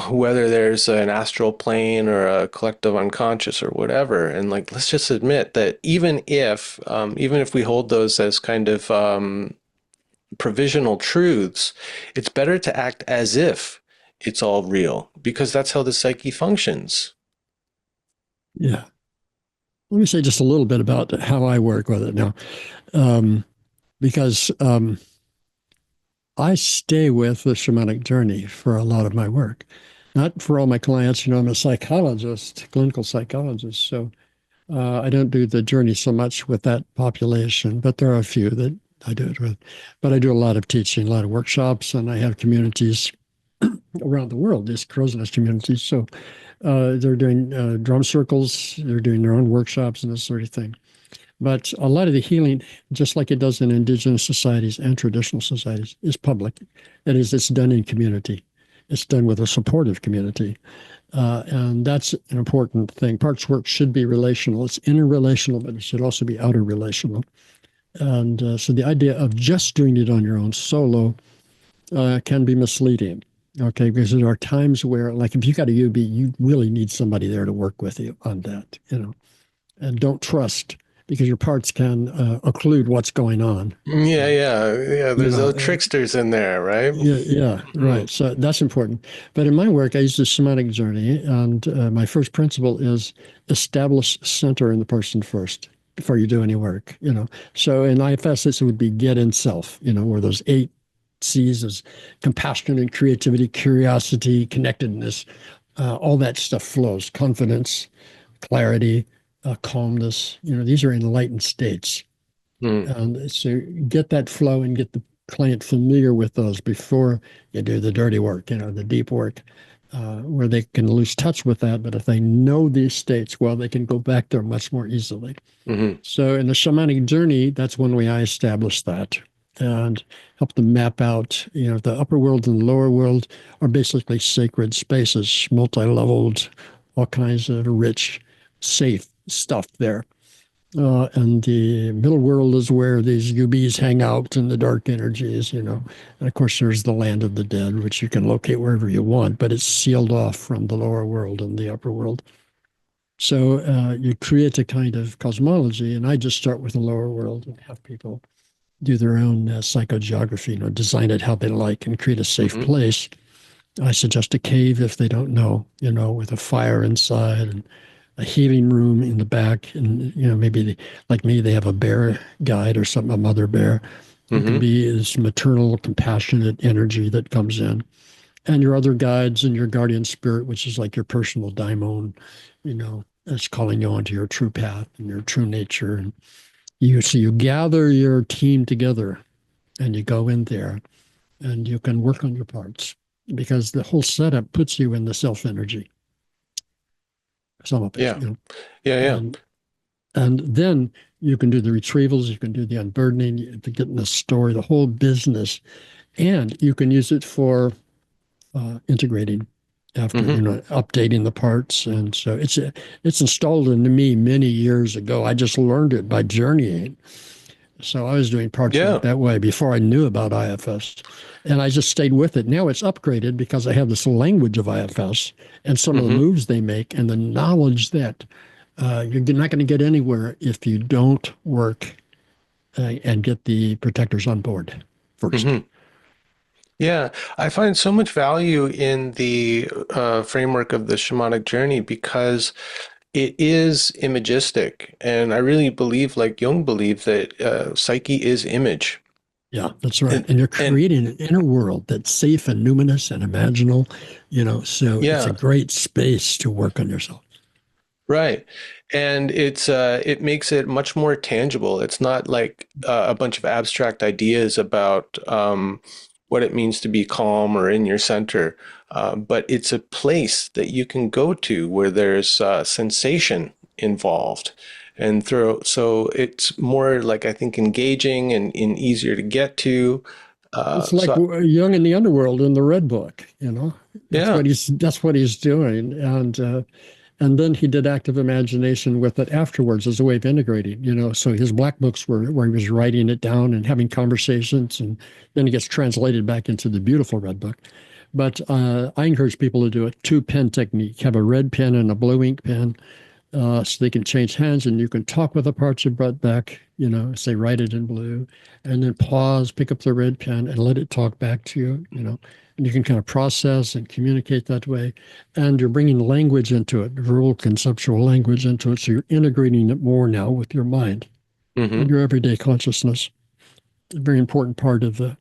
whether there's an astral plane or a collective unconscious or whatever. And like let's just admit that even if we hold those as kind of provisional truths, it's better to act as if it's all real because that's how the psyche functions. Yeah. Let me say just a little bit about how I work with it now, um, because I stay with the shamanic journey for a lot of my work. Not for all my clients. You know, I'm a psychologist, clinical psychologist, so I don't do the journey so much with that population, but there are a few that I do it with. But I do a lot of teaching, a lot of workshops, and I have communities around the world, these crow's nest communities. So they're doing drum circles, they're doing their own workshops and this sort of thing. But a lot of the healing, just like it does in indigenous societies and traditional societies, is public. That is, it's done in community. It's done with a supportive community. And that's an important thing. Parts work should be relational. It's interrelational, but it should also be outer relational. And so the idea of just doing it on your own solo can be misleading. Okay, because there are times where, like, if you got a UB, you really need somebody there to work with you on that. You know, and don't trust because your parts can occlude what's going on. Yeah, yeah, yeah. You There's know, those tricksters in there, right? yeah, Mm. right. So that's important. But in my work, I use the shamanic journey, and my first principle is establish center in the person first before you do any work. So in IFS, this would be get in self. Where those 8 C's is compassion and creativity, curiosity, connectedness, all that stuff flows. Confidence, clarity, calmness. These are enlightened states. Mm. And so get that flow and get the client familiar with those before you do the dirty work, the deep work, where they can lose touch with that. But if they know these states, well, they can go back there much more easily. Hmm. So in the shamanic journey, that's one way I establish that and help them map out, the upper world and the lower world are basically sacred spaces, multi-leveled, all kinds of rich, safe stuff there. And the middle world is where these UBs hang out and the dark energies. And of course, there's the land of the dead, which you can locate wherever you want, but it's sealed off from the lower world and the upper world. So you create a kind of cosmology, and I just start with the lower world and have people do their own psychogeography, design it how they like and create a safe Hmm. place. I suggest a cave if they don't know, with a fire inside and a healing room in the back. And, maybe like me, they have a bear guide or something, a mother bear who can Hmm. be this maternal, compassionate energy that comes in. And your other guides and your guardian spirit, which is like your personal daimon, that's calling you onto your true path and your true nature. And so you gather your team together and you go in there and you can work on your parts because the whole setup puts you in the self energy, some of it, Yeah, yeah, yeah. and then you can do the retrievals, you can do the unburdening, the getting the story, the whole business, and you can use it for integrating after, Hmm. updating the parts. And so it's installed into me many years ago. I just learned it by journeying. So I was doing parts work Yeah. that way before I knew about IFS. And I just stayed with it. Now it's upgraded because I have this language of IFS and some of the Hmm. moves they make and the knowledge that you're not going to get anywhere if you don't work and get the protectors on board first. Hmm. Yeah, I find so much value in the framework of the shamanic journey because it is imagistic. And I really believe, like Jung believed, that psyche is image. Yeah, that's right. And, And you're and creating an inner world that's safe and numinous and imaginal, so it's a yeah, great space to work on yourself. right. And it makes it much more tangible. It's not like a bunch of abstract ideas about what it means to be calm or in your center, but it's a place that you can go to where there's sensation involved. And so it's more like I think engaging and easier to get to. It's like So Jung in the Underworld in the Red Book. That's yeah. what he's doing, and then he did active imagination with it afterwards as a way of integrating. So his black books were where he was writing it down and having conversations, and then it gets translated back into the beautiful Red Book. But I encourage people to do a 2 pen technique: have a red pen and a blue ink pen, so they can change hands and you can talk with the parts you brought back, say write it in blue, and then pause, pick up the red pen and let it talk back to you, and you can kind of process and communicate that way. And you're bringing language into it, rural conceptual language into it. So you're integrating it more now with your mind and Hmm. your everyday consciousness. It's a very important part of the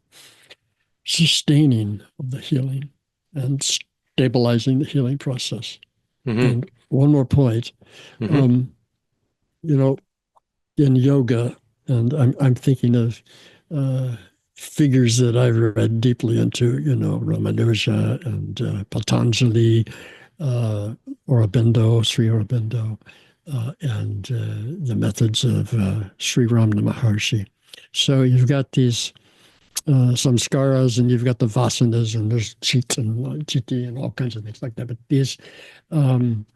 sustaining of the healing and stabilizing the healing process. Hmm. And one more point. Hmm. Um, you know, in yoga, and I'm thinking of uh, figures that I've read deeply into, Ramanuja and Patanjali, uh, Aurobindo, Sri Aurobindo, and the methods of Sri Ramana Maharshi. So you've got these samskaras, and you've got the vasanas, and there's chit and chitti and all kinds of things like that. But these um,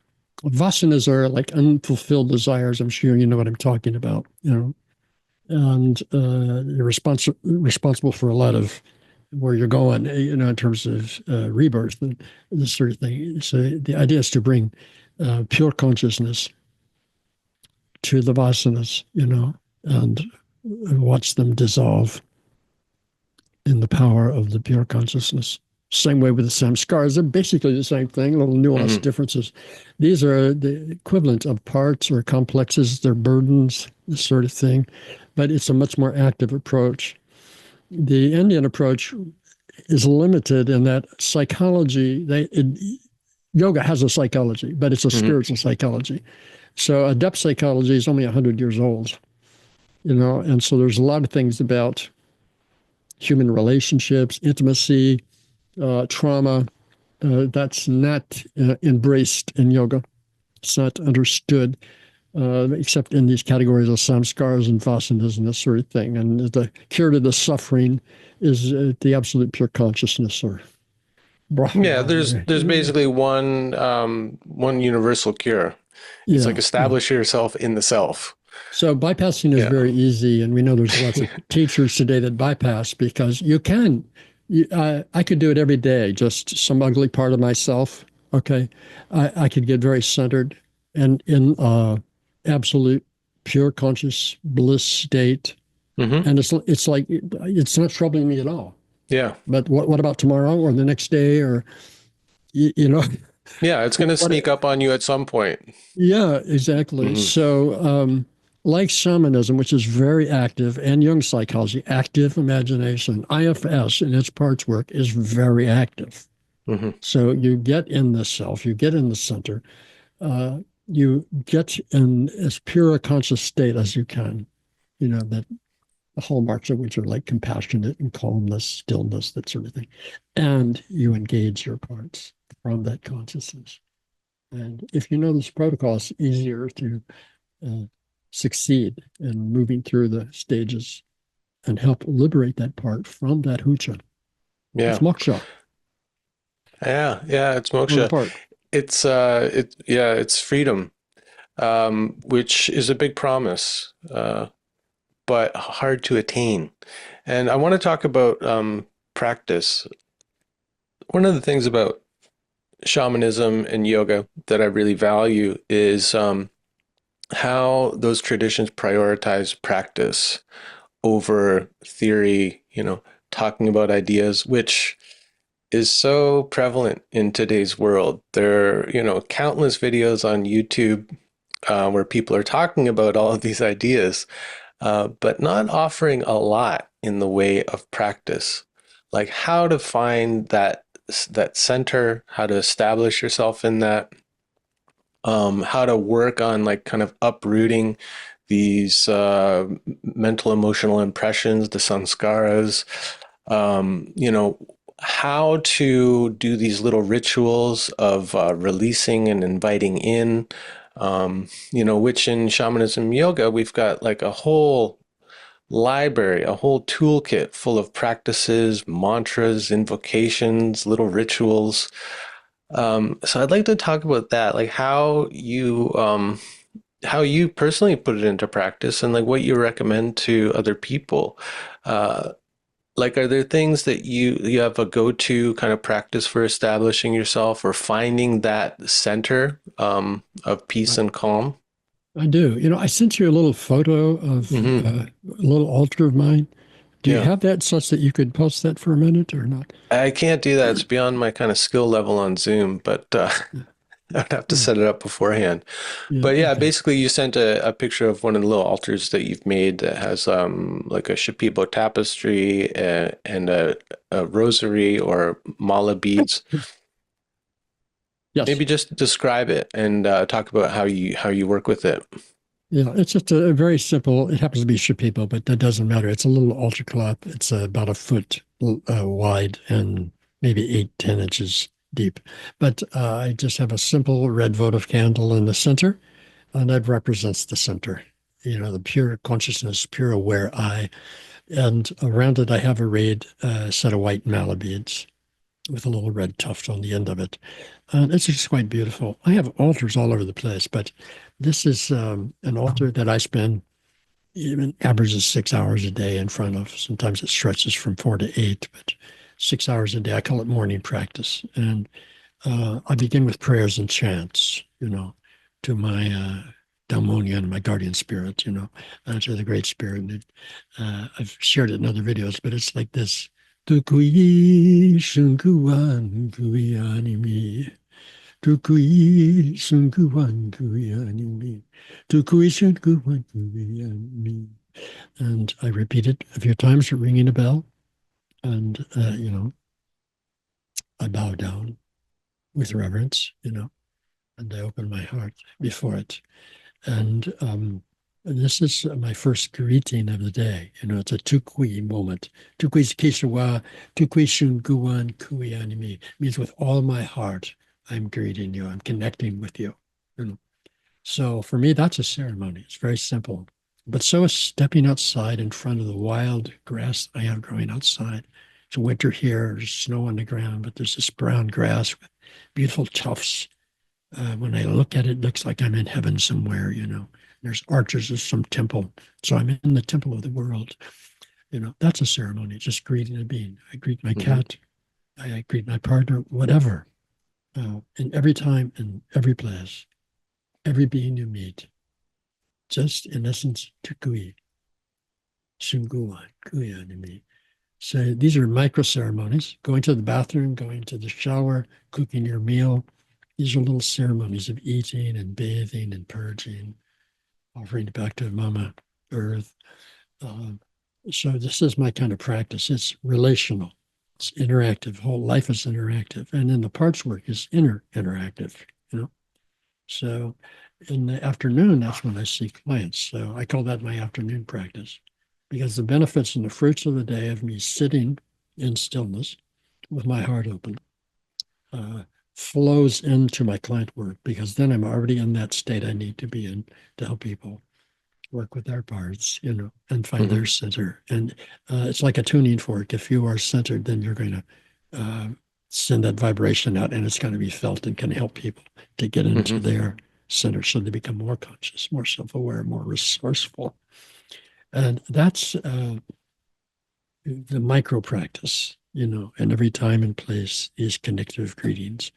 vasanas are like unfulfilled desires. I'm sure you know what I'm talking about, and you're responsible for a lot of where you're going, in terms of rebirth and this sort of thing. So the idea is to bring pure consciousness to the vasanas, and watch them dissolve in the power of the pure consciousness. Same way with the samskaras. They're basically the same thing, little nuanced differences. These are the equivalent of parts or complexes. They're burdens, this sort of thing. But it's a much more active approach. The Indian approach is limited in that psychology, yoga has a psychology, but it's a spiritual psychology. So adept psychology is only 100 years old, and so there's a lot of things about human relationships, intimacy, trauma, that's not embraced in yoga. It's not understood, except in these categories of samskaras and vasanas and this sort of thing. And the cure to the suffering is the absolute pure consciousness, or Brahma. Yeah, there's basically one universal cure. It's like establish yourself in the self. So bypassing is very easy, and we know there's lots of teachers today that bypass because you can. I could do it every day, just some ugly part of myself. Okay, I could get very centered and in absolute pure conscious bliss state, and it's like it's not troubling me at all. Yeah. But what about tomorrow or the next day or Yeah, it's going to sneak up on you at some point. Yeah, exactly. So, like shamanism, which is very active, and Jung psychology, active imagination, IFS in its parts work is very active. So you get in the self, you get in the center, you get in as pure a conscious state as you can, that the hallmarks of which are like compassionate and calmness, stillness, that sort of thing. And you engage your parts from that consciousness. And if you know this protocol, it's easier to succeed in moving through the stages and help liberate that part from that hucha. Yeah. It's moksha. Yeah, it's moksha. It's freedom, which is a big promise, but hard to attain. And I want to talk about practice. One of the things about shamanism and yoga that I really value is how those traditions prioritize practice over theory, talking about ideas, which is so prevalent in today's world. There are, countless videos on YouTube where people are talking about all of these ideas, but not offering a lot in the way of practice, like how to find that center, how to establish yourself in that, how to work on like kind of uprooting these mental emotional impressions, the sanskaras, how to do these little rituals of releasing and inviting in, which in shamanism yoga, we've got like a whole library, a whole toolkit full of practices, mantras, invocations, little rituals. So I'd like to talk about that, like how you personally put it into practice and like what you recommend to other people. Like, are there things that you have a go-to kind of practice for establishing yourself or finding that center of peace and calm? I do. I sent you a little photo of a little altar of mine. Do you have that such that you could post that for a minute or not? I can't do that. It's beyond my kind of skill level on Zoom, but I'd have to set it up beforehand. But yeah, basically you sent a picture of one of the little altars that you've made that has like a Shipibo tapestry and a rosary or mala beads. Yes. Maybe just describe it and talk about how you work with it. Yeah, it's just a very simple, it happens to be Shipibo, but that doesn't matter. It's a little altar cloth. It's about a foot wide and maybe 8-10 inches deep. But I just have a simple red votive candle in the center, and that represents the center, the pure consciousness, pure aware eye. And around it, I have arrayed a set of white mala beads with a little red tuft on the end of it. And it's just quite beautiful. I have altars all over the place, but this is an altar that I spend even averages 6 hours a day in front of. Sometimes it stretches from 4 to 8, but 6 hours a day. I call it morning practice. And I begin with prayers and chants, to my Daimonian, my guardian spirit, to the great spirit. And I've shared it in other videos, but it's like this. Tukui shunkuwan kuyanimi. Tukui shunkuwan kuyanimi. Tukui shunkuwan kuyanimi. And I repeat it a few times, ringing a bell. And, I bow down with reverence, and I open my heart before it. And this is my first greeting of the day. It's a tukui moment. Tukui kishawa, tukui shunguan kui animi. Means with all my heart, I'm greeting you. I'm connecting with you. So for me, that's a ceremony. It's very simple. But so is stepping outside in front of the wild grass I have growing outside. It's winter here, there's snow on the ground, but there's this brown grass with beautiful tufts. When I look at it, it looks like I'm in heaven somewhere, There's arches of some temple. So I'm in the temple of the world. That's a ceremony, just greeting a being. I greet my cat, I greet my partner, whatever. And every time, in every place, every being you meet, just in essence, tukui, shunguan, kuyanimi. So these are micro ceremonies, going to the bathroom, going to the shower, cooking your meal. These are little ceremonies of eating and bathing and purging, offering it back to Mama Earth. So this is my kind of practice. It's relational. It's interactive. Whole life is interactive. And then the parts work is interactive, So in the afternoon, that's when I see clients. So I call that my afternoon practice because the benefits and the fruits of the day of me sitting in stillness with my heart open flows into my client work because then I'm already in that state I need to be in to help people work with their parts, and find their center. And it's like a tuning fork. If you are centered, then you're going to send that vibration out and it's going to be felt and can help people to get into their center so they become more conscious, more self-aware, more resourceful. And that's the micro practice, and every time and place is connective greetings.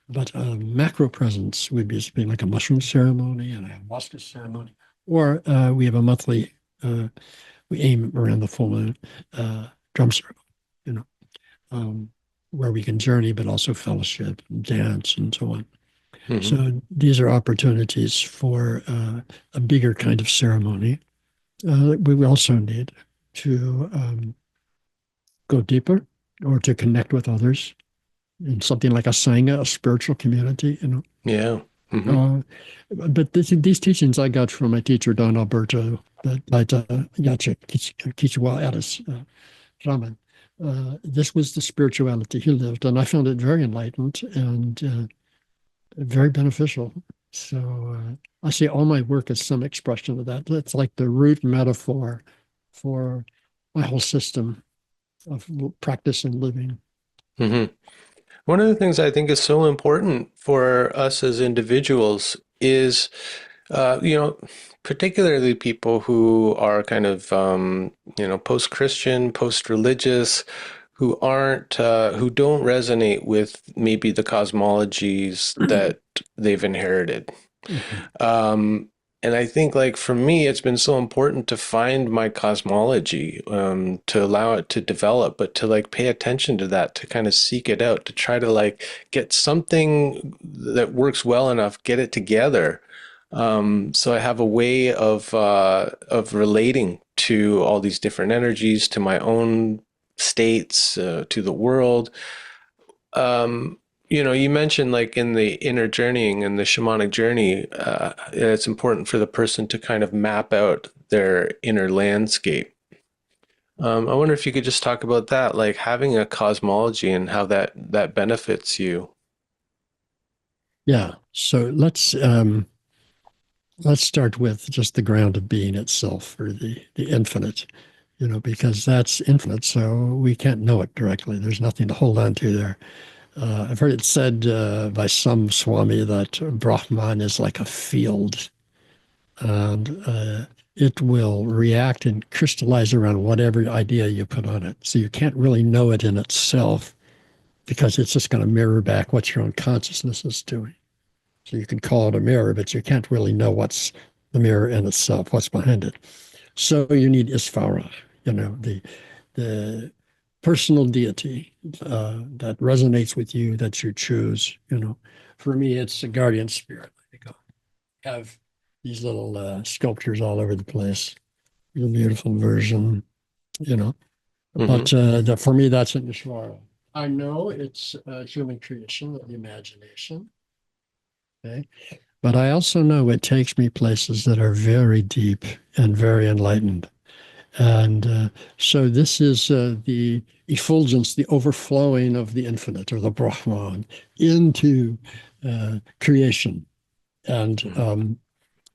But macro presence would be something like a mushroom ceremony and a ayahuasca ceremony. Or we have a monthly, we aim around the full moon, drum ceremony, where we can journey, but also fellowship and dance and so on. So these are opportunities for a bigger kind of ceremony. We also need to go deeper or to connect with others in something like a sangha, a spiritual community, Yeah. But these teachings I got from my teacher, Don Alberto, Yache Kichwa Addis Raman. This was the spirituality he lived, and I found it very enlightened and very beneficial. So I see all my work as some expression of that. It's like the root metaphor for my whole system of practice and living. One of the things I think is so important for us as individuals is, particularly people who are kind of, post-Christian, post-religious, who don't resonate with maybe the cosmologies that they've inherited. And I think, like, for me, it's been so important to find my cosmology, to allow it to develop, but to like pay attention to that, to kind of seek it out, to try to like get something that works well enough, get it together. So I have a way of relating to all these different energies, to my own states, to the world. You mentioned like in the inner journeying and the shamanic journey, it's important for the person to kind of map out their inner landscape. I wonder if you could just talk about that, like having a cosmology and how that benefits you. Yeah. So let's start with just the ground of being itself, or the infinite, because that's infinite. So we can't know it directly. There's nothing to hold on to there. I've heard it said by some Swami that Brahman is like a field, and it will react and crystallize around whatever idea you put on it. So you can't really know it in itself because it's just going to mirror back what your own consciousness is doing. So you can call it a mirror, but you can't really know what's the mirror in itself, what's behind it. So you need Isvara, the personal deity that resonates with you, that you choose. For me, it's a guardian spirit. I have these little sculptures all over the place. A beautiful version, you know. Hmm. But for me, that's an Ishvara. I know it's a human creation of the imagination. Okay. But I also know it takes me places that are very deep and very enlightened. And so this is the effulgence, the overflowing of the infinite or the Brahman into creation. And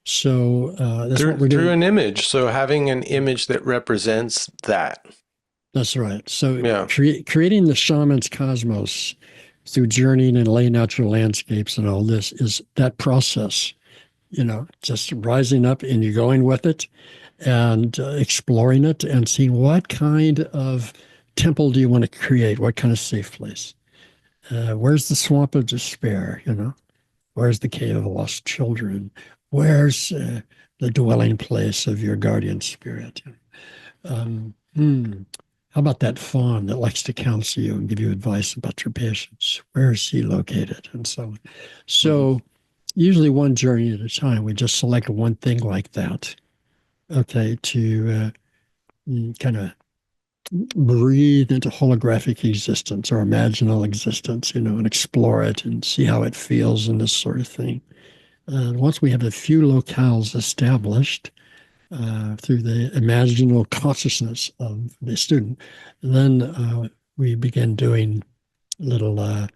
that's what we're Through doing. an image. So having an image that represents that. That's right. So Yeah. creating the shaman's cosmos through journeying and laying out your landscapes and all this is that process, just rising up and you going with it and exploring it and seeing what kind of temple do you want to create? What kind of safe place? Where's the swamp of despair? Where's the cave of lost children? Where's the dwelling place of your guardian spirit? Um, hmm, how about that fawn that likes to counsel you and give you advice about your patients? Where is he located? And so on. Hmm. So usually one journey at a time, we just select one thing like that, okay, to kind of breathe into holographic existence or imaginal existence, and explore it and see how it feels and this sort of thing. Once we have a few locales established through the imaginal consciousness of the student, then we begin doing little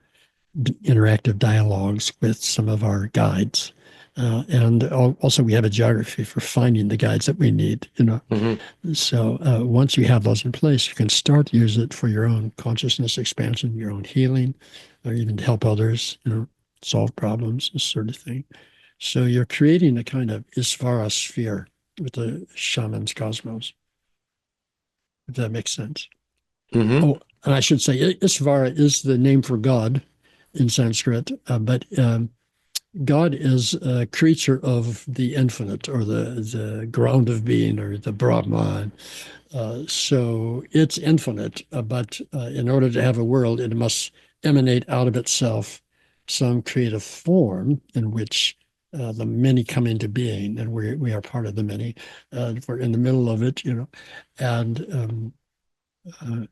interactive dialogues with some of our guides. And also, we have a geography for finding the guides that we need. Hmm. So once you have those in place, you can start to use it for your own consciousness expansion, your own healing, or even to help others, solve problems, this sort of thing. So you're creating a kind of Isvara sphere with the shaman's cosmos, if that makes sense. Hmm. Oh, and I should say Isvara is the name for God in Sanskrit, but God is a creature of the infinite or the ground of being or the Brahman. So it's infinite, but in order to have a world, it must emanate out of itself some creative form in which the many come into being, and we are part of the many. We're in the middle of it, and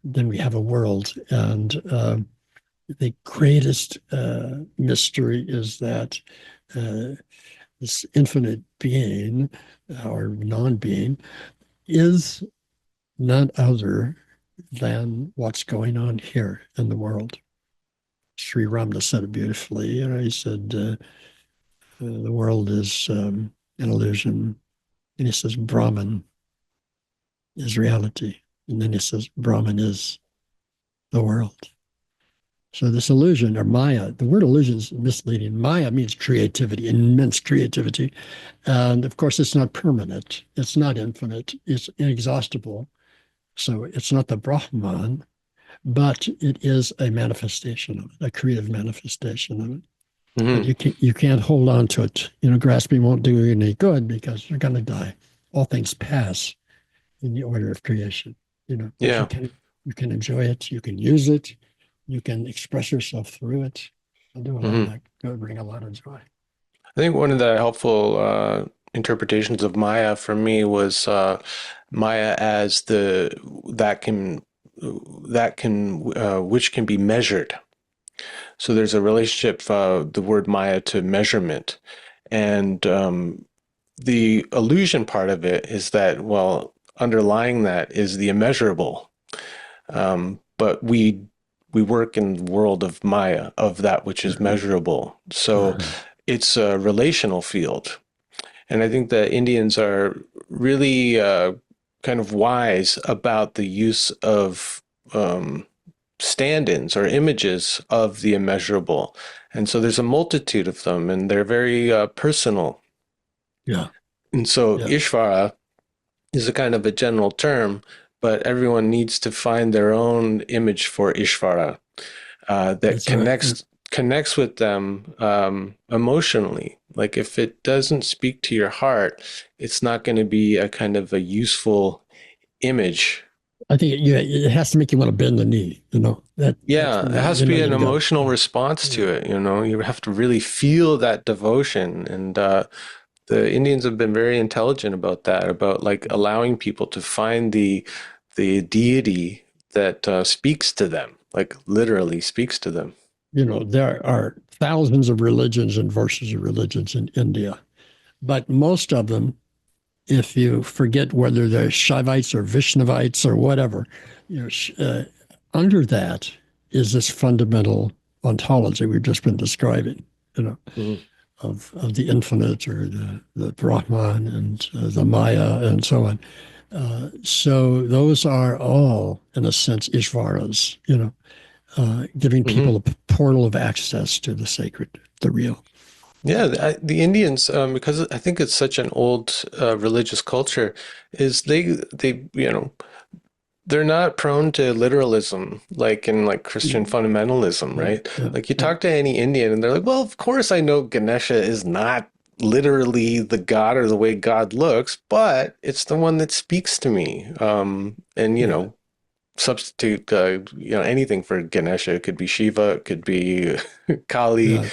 then we have a world. And the greatest mystery is that uh, this infinite being or non-being is none other than what's going on here in the world. Sri Ramana said it beautifully. He said, the world is an illusion. And he says, Brahman is reality. And then he says, Brahman is the world. So this illusion or Maya, the word illusion is misleading. Maya means creativity, immense creativity. And of course, it's not permanent. It's not infinite. It's inexhaustible. So it's not the Brahman, but it is a manifestation of it, a creative manifestation of it. But Hmm. you can't hold on to it. Grasping won't do you any good because you're going to die. All things pass in the order of creation. But you Yeah. can enjoy it. You can use it. You can express yourself through it. And do a lot of Hmm. that. Go bring a lot of joy. I think one of the helpful interpretations of Maya for me was Maya as the that can which can be measured. So there's a relationship, the word Maya to measurement, and the illusion part of it is that, well, underlying that is the immeasurable. But we work in the world of Maya, of that which is Uh-huh. measurable. So Uh-huh. it's a relational field. And I think that Indians are really kind of wise about the use of stand-ins or images of the immeasurable. And so there's a multitude of them, and they're very personal. Yeah. And so Yeah. Ishvara is a kind of a general term, but everyone needs to find their own image for Ishvara that That's right. connects connects with them emotionally. Like if it doesn't speak to your heart, it's not going to be a kind of a useful image. I think it has to make you want to bend the knee. That's Yeah, when it has to be an you go. emotional response Yeah, to it, you know. You have to really feel that devotion. And the Indians have been very intelligent about that, about like allowing people to find the deity that speaks to them, like literally speaks to them. there are thousands of religions and versions of religions in India, but most of them, if you forget whether they're Shaivites or Vaishnavites or whatever, you know, under that is this fundamental ontology we've just been describing, you know, Mhm. of the infinite or the Brahman and the Maya and so on. So those are all, in a sense, Ishvaras, giving people Mhm. a portal of access to the sacred, the real. Yeah, the Indians, because I think it's such an old religious culture, is they're not prone to literalism like in like Christian fundamentalism, Yeah, right? yeah, Like you yeah, talk to any Indian and they're like, well, of course I know Ganesha is not literally the god or the way God looks, but it's the one that speaks to me. And you yeah, know, substitute anything for Ganesha. It could be Shiva, it could be Kali, yeah.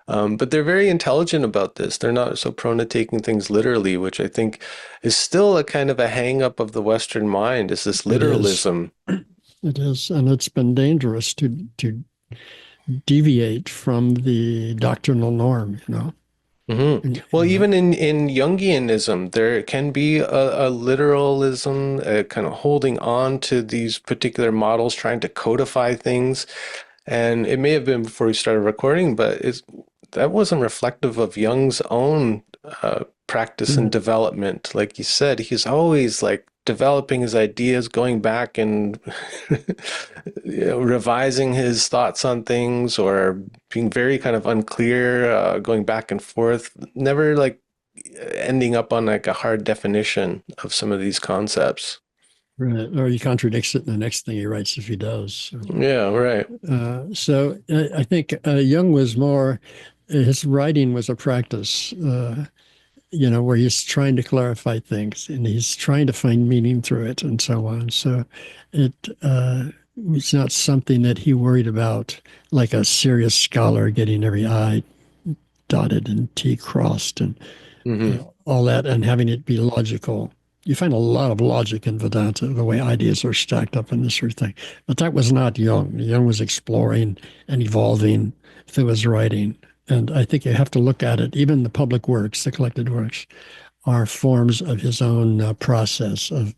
but they're very intelligent about this. They're not so prone to taking things literally, which I think is still a kind of a hang up of the Western mind, is this It is. literalism. It is, and it's been dangerous to deviate from the doctrinal norm, Hmm. Well, And, even in Jungianism, there can be a literalism, a kind of holding on to these particular models, trying to codify things. And it may have been before we started recording, but that wasn't reflective of Jung's own practice and yeah, development. Like you said, he's always like developing his ideas, going back and revising his thoughts on things, or being very kind of unclear, going back and forth, never like ending up on like a hard definition of some of these concepts. right. Or he contradicts it in the next thing he writes if he does. Yeah, right. I think Jung was more, his writing was a practice, where he's trying to clarify things and he's trying to find meaning through it and so on. So it was not something that he worried about like a serious scholar getting every I dotted and T crossed and Hmm. all that and having it be logical. You find a lot of logic in Vedanta, the way ideas are stacked up and this sort of thing. But that was not Jung. Jung was exploring and evolving through his writing. And I think you have to look at it. Even the public works, the collected works, are forms of his own process, of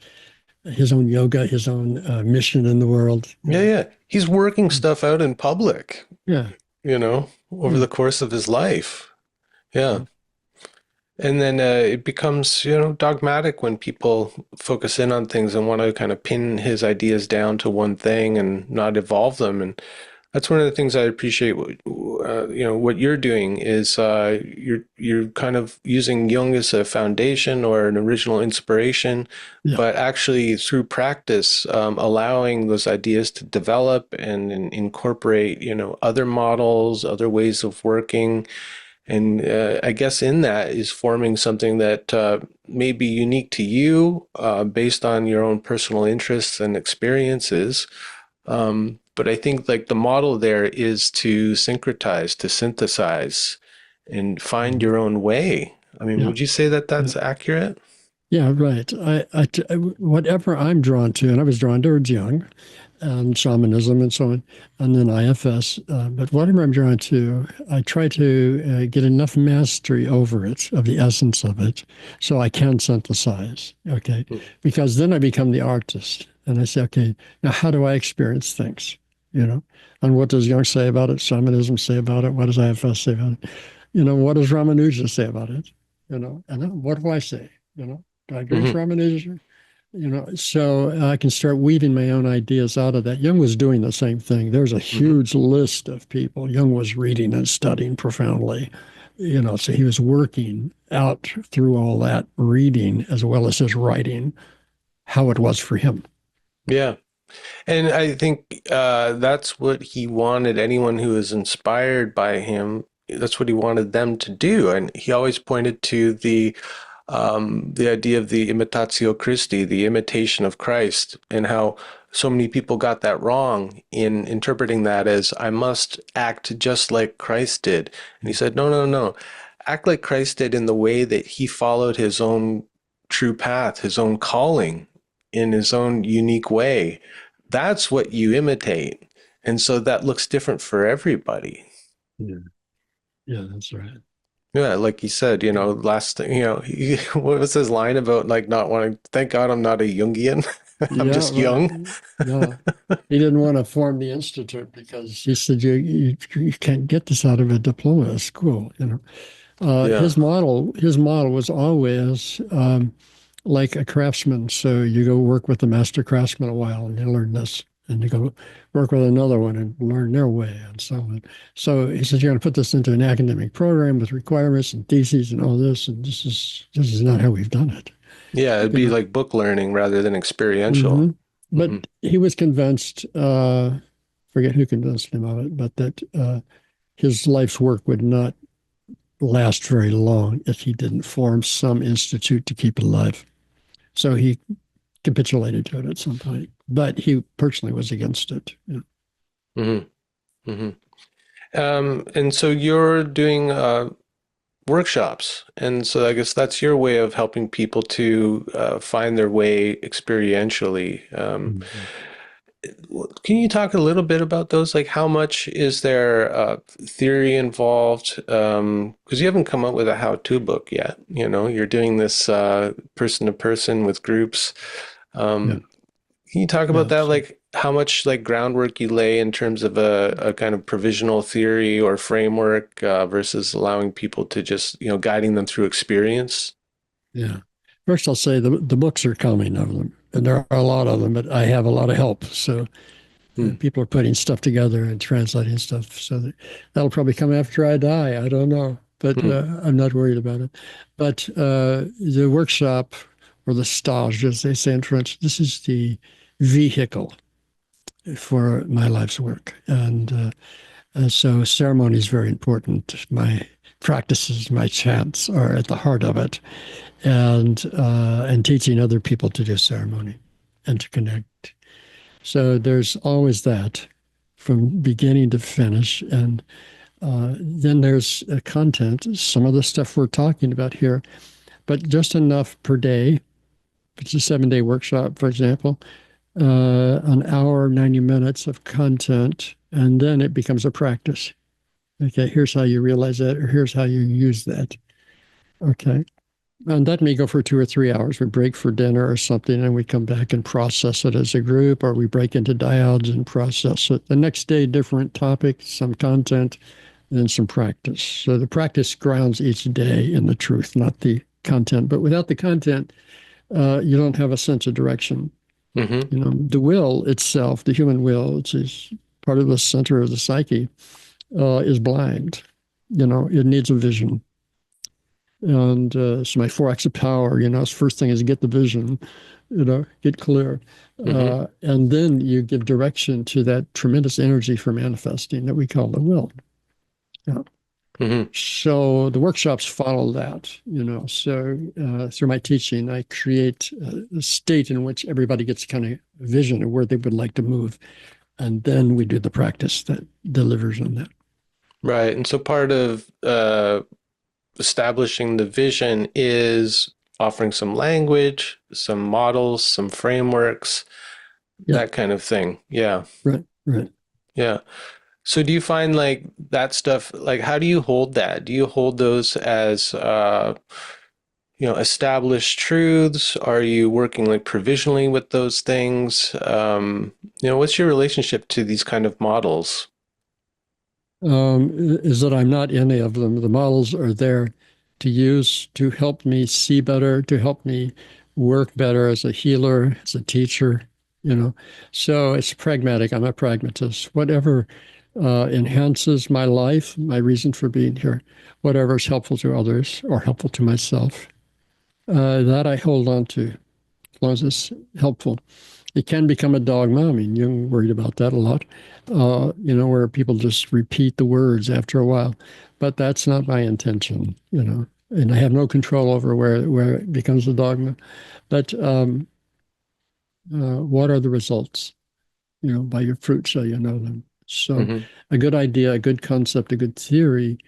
his own yoga, his own mission in the world. Yeah, yeah. He's working stuff out in public, Yeah, over yeah, the course of his life. Yeah. yeah. And then it becomes, dogmatic when people focus in on things and want to kind of pin his ideas down to one thing and not evolve them. And that's one of the things I appreciate. What you're doing is you're kind of using Jung as a foundation or an original inspiration, Yeah. but actually through practice, allowing those ideas to develop and incorporate, other models, other ways of working. And I guess in that is forming something that may be unique to you based on your own personal interests and experiences. But I think like the model there is to syncretize, to synthesize, and find Mhm. your own way. I mean, Yeah. would you say that Yeah. that's accurate? Yeah, right. Whatever I'm drawn to, and I was drawn towards Jung and shamanism and so on, and then IFS. But whatever I'm drawn to, I try to get enough mastery over it, of the essence of it, so I can synthesize. Okay, because then I become the artist, and I say, okay, now how do I experience things? And what does Jung say about it? Shamanism say about it? What does IFS say about it? What does Ramanuja say about it? And then what do I say? Do I agree with Mm-hmm. Ramanuja? So I can start weaving my own ideas out of that. Jung was doing the same thing. There's a Hmm. huge list of people. Jung was reading and studying profoundly, so he was working out through all that reading as well as his writing, how it was for him. Yeah. And I think that's what he wanted anyone who was inspired by him. That's what he wanted them to do. And he always pointed to the idea of the imitatio Christi, the imitation of Christ, and how so many people got that wrong in interpreting that as I must act just like Christ did. And he said, no, no, no. Act like Christ did in the way that he followed his own true path, his own calling in his own unique way. That's what you imitate. And so that looks different for everybody. Yeah, yeah, that's right. Yeah, like you said, last thing, what was his line about like not wanting, thank God I'm not a Jungian. I'm Yeah, just young. right. Yeah. He didn't want to form the institute because he said you can't get this out of a diploma at school, you know. Yeah. His model was always like a craftsman. So you go work with the master craftsman a while and you learn this, and you go work with another one and learn their way and so on. So he said you're going to put this into an academic program with requirements and theses and all this, and this is not how we've done it, Yeah, it'd you be know. like book learning rather than experiential. Hmm. But Hmm. he was convinced, forget who convinced him of it, but that his life's work would not last very long if he didn't form some institute to keep it alive. So he capitulated to it at some point, but he personally was against it. Yeah. Hmm. Hmm. And so you're doing workshops, and so I guess that's your way of helping people to find their way experientially. Mhm. Can you talk a little bit about those? Like, how much is there theory involved? Because you haven't come up with a how-to book yet. You're doing this person to person with groups. Yeah. Um, can you talk about Yeah. that? So, Like, how much like groundwork you lay in terms of a kind of provisional theory or framework versus allowing people to just, guiding them through experience? yeah. First, I'll say the books are coming of them, and there are a lot of them, but I have a lot of help. So Hmm. people are putting stuff together and translating stuff. So that'll probably come after I die. I don't know, but Hmm. I'm not worried about it. But the workshop or the stage, as they say in French, this is the vehicle for my life's work. And so ceremony is very important. My practices, my chants are at the heart of it, and teaching other people to do ceremony and to connect. So there's always that from beginning to finish. And then there's content, some of the stuff we're talking about here, but just enough per day. If it's a 7-day workshop, for example, an hour, 90 minutes of content, and then it becomes a practice. Okay, here's how you realize that, or here's how you use that. Okay. And that may go for 2 or 3 hours. We break for dinner or something, and we come back and process it as a group, or we break into dyads and process it. The next day, different topic, some content, and then some practice. So the practice grounds each day in the truth, not the content. But without the content, you don't have a sense of direction. Hmm. The will itself, the human will, which is part of the center of the psyche, is blind. It needs a vision. And so my 4 acts of power, first thing is get the vision, get clear. Hmm. And then you give direction to that tremendous energy for manifesting that we call the will. Yeah. Hmm. So the workshops follow that. So through my teaching, I create a state in which everybody gets kind of a vision of where they would like to move. And then we do the practice that delivers on that. Right. And so part of establishing the vision is offering some language, some models, some frameworks, Yeah, that kind of thing. Yeah. right, right. Yeah. So do you find like that stuff, like how do you hold that? Do you hold those as established truths? Are you working like provisionally with those things? What's your relationship to these kind of models? Is that I'm not any of them. The models are there to use to help me see better, to help me work better as a healer, as a teacher, you know. So it's pragmatic. I'm a pragmatist. Whatever enhances my life, my reason for being here, whatever is helpful to others or helpful to myself, that I hold on to as long as it's helpful. It can become a dogma. I mean, Jung worried about that a lot, where people just repeat the words after a while. But that's not my intention, and I have no control over where it becomes a dogma. But what are the results? By your fruit shall you know them. So Hmm. a good idea, a good concept, a good theory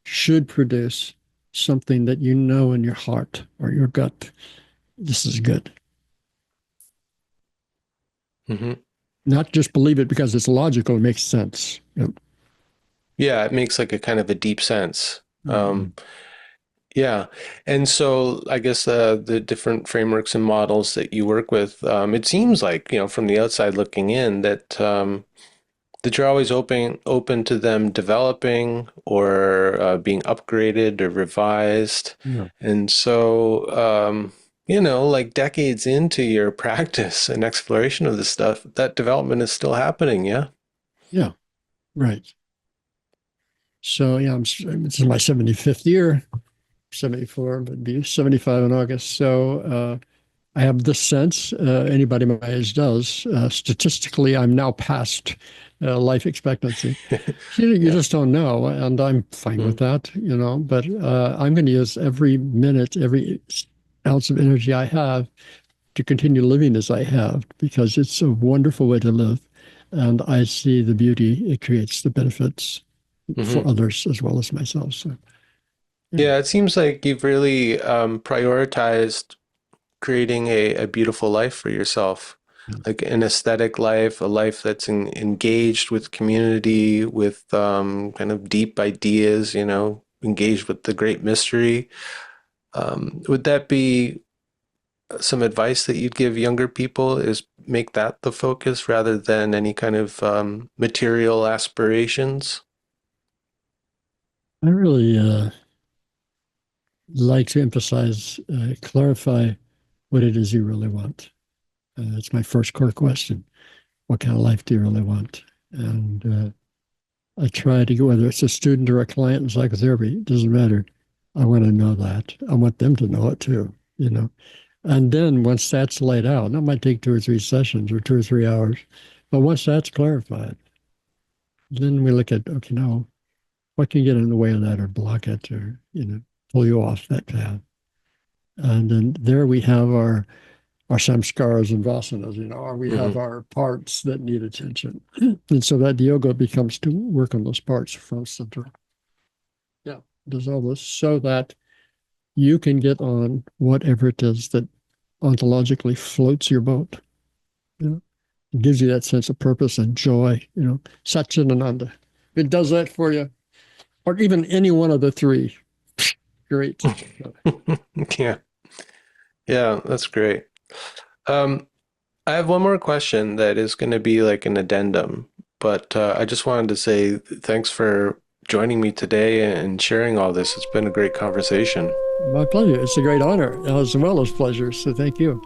should produce something that you know in your heart or your gut. This is good. Hmm. Not just believe it because it's logical, it makes sense. Yep. Yeah, it makes like a kind of a deep sense. Mhm. Yeah. And so I guess the different frameworks and models that you work with, it seems like, from the outside looking in that you're always open to them developing or being upgraded or revised. Yeah. And so, like decades into your practice and exploration of this stuff, that development is still happening, yeah? Yeah. Right. So yeah, this is my 75th year, 74, but be 75 in August. So I have this sense, anybody my age does. Statistically, I'm now past life expectancy. You Yeah. just don't know, and I'm fine with Mm. that, But I'm going to use every minute, every ounce of energy I have to continue living as I have, because it's a wonderful way to live. And I see the beauty it creates, the benefits for Hmm. others as well as myself. So, yeah. Yeah, it seems like you've really prioritized creating a beautiful life for yourself, Yeah. like an aesthetic life, a life that's engaged with community, with kind of deep ideas, engaged with the great mystery. Would that be some advice that you'd give younger people, is make that the focus rather than any kind of material aspirations? I really like to emphasize, clarify what it is you really want. That's my first core question. What kind of life do you really want? And I try to go, whether it's a student or a client in psychotherapy, it doesn't matter. I want to know that. I want them to know it too. And then once that's laid out, that might take 2 or 3 sessions or 2 or 3 hours, but once that's clarified, then we look at, okay, now what can get in the way of that or block it or, pull you off that path. And then there we have our samskaras and vasanas, or we have Hmm. our parts that need attention. And so that yoga becomes to work on those parts from center. Yeah, does all this so that you can get on whatever it is that ontologically floats your boat. You know, it gives you that sense of purpose and joy. Satchitananda. If it does that for you, or even any one of the three, great. Yeah, yeah, that's great. Um, I have one more question that is going to be like an addendum, but I just wanted to say thanks for joining me today and sharing all this. It's been a great conversation. My pleasure. It's a great honor as well as pleasure. So thank you.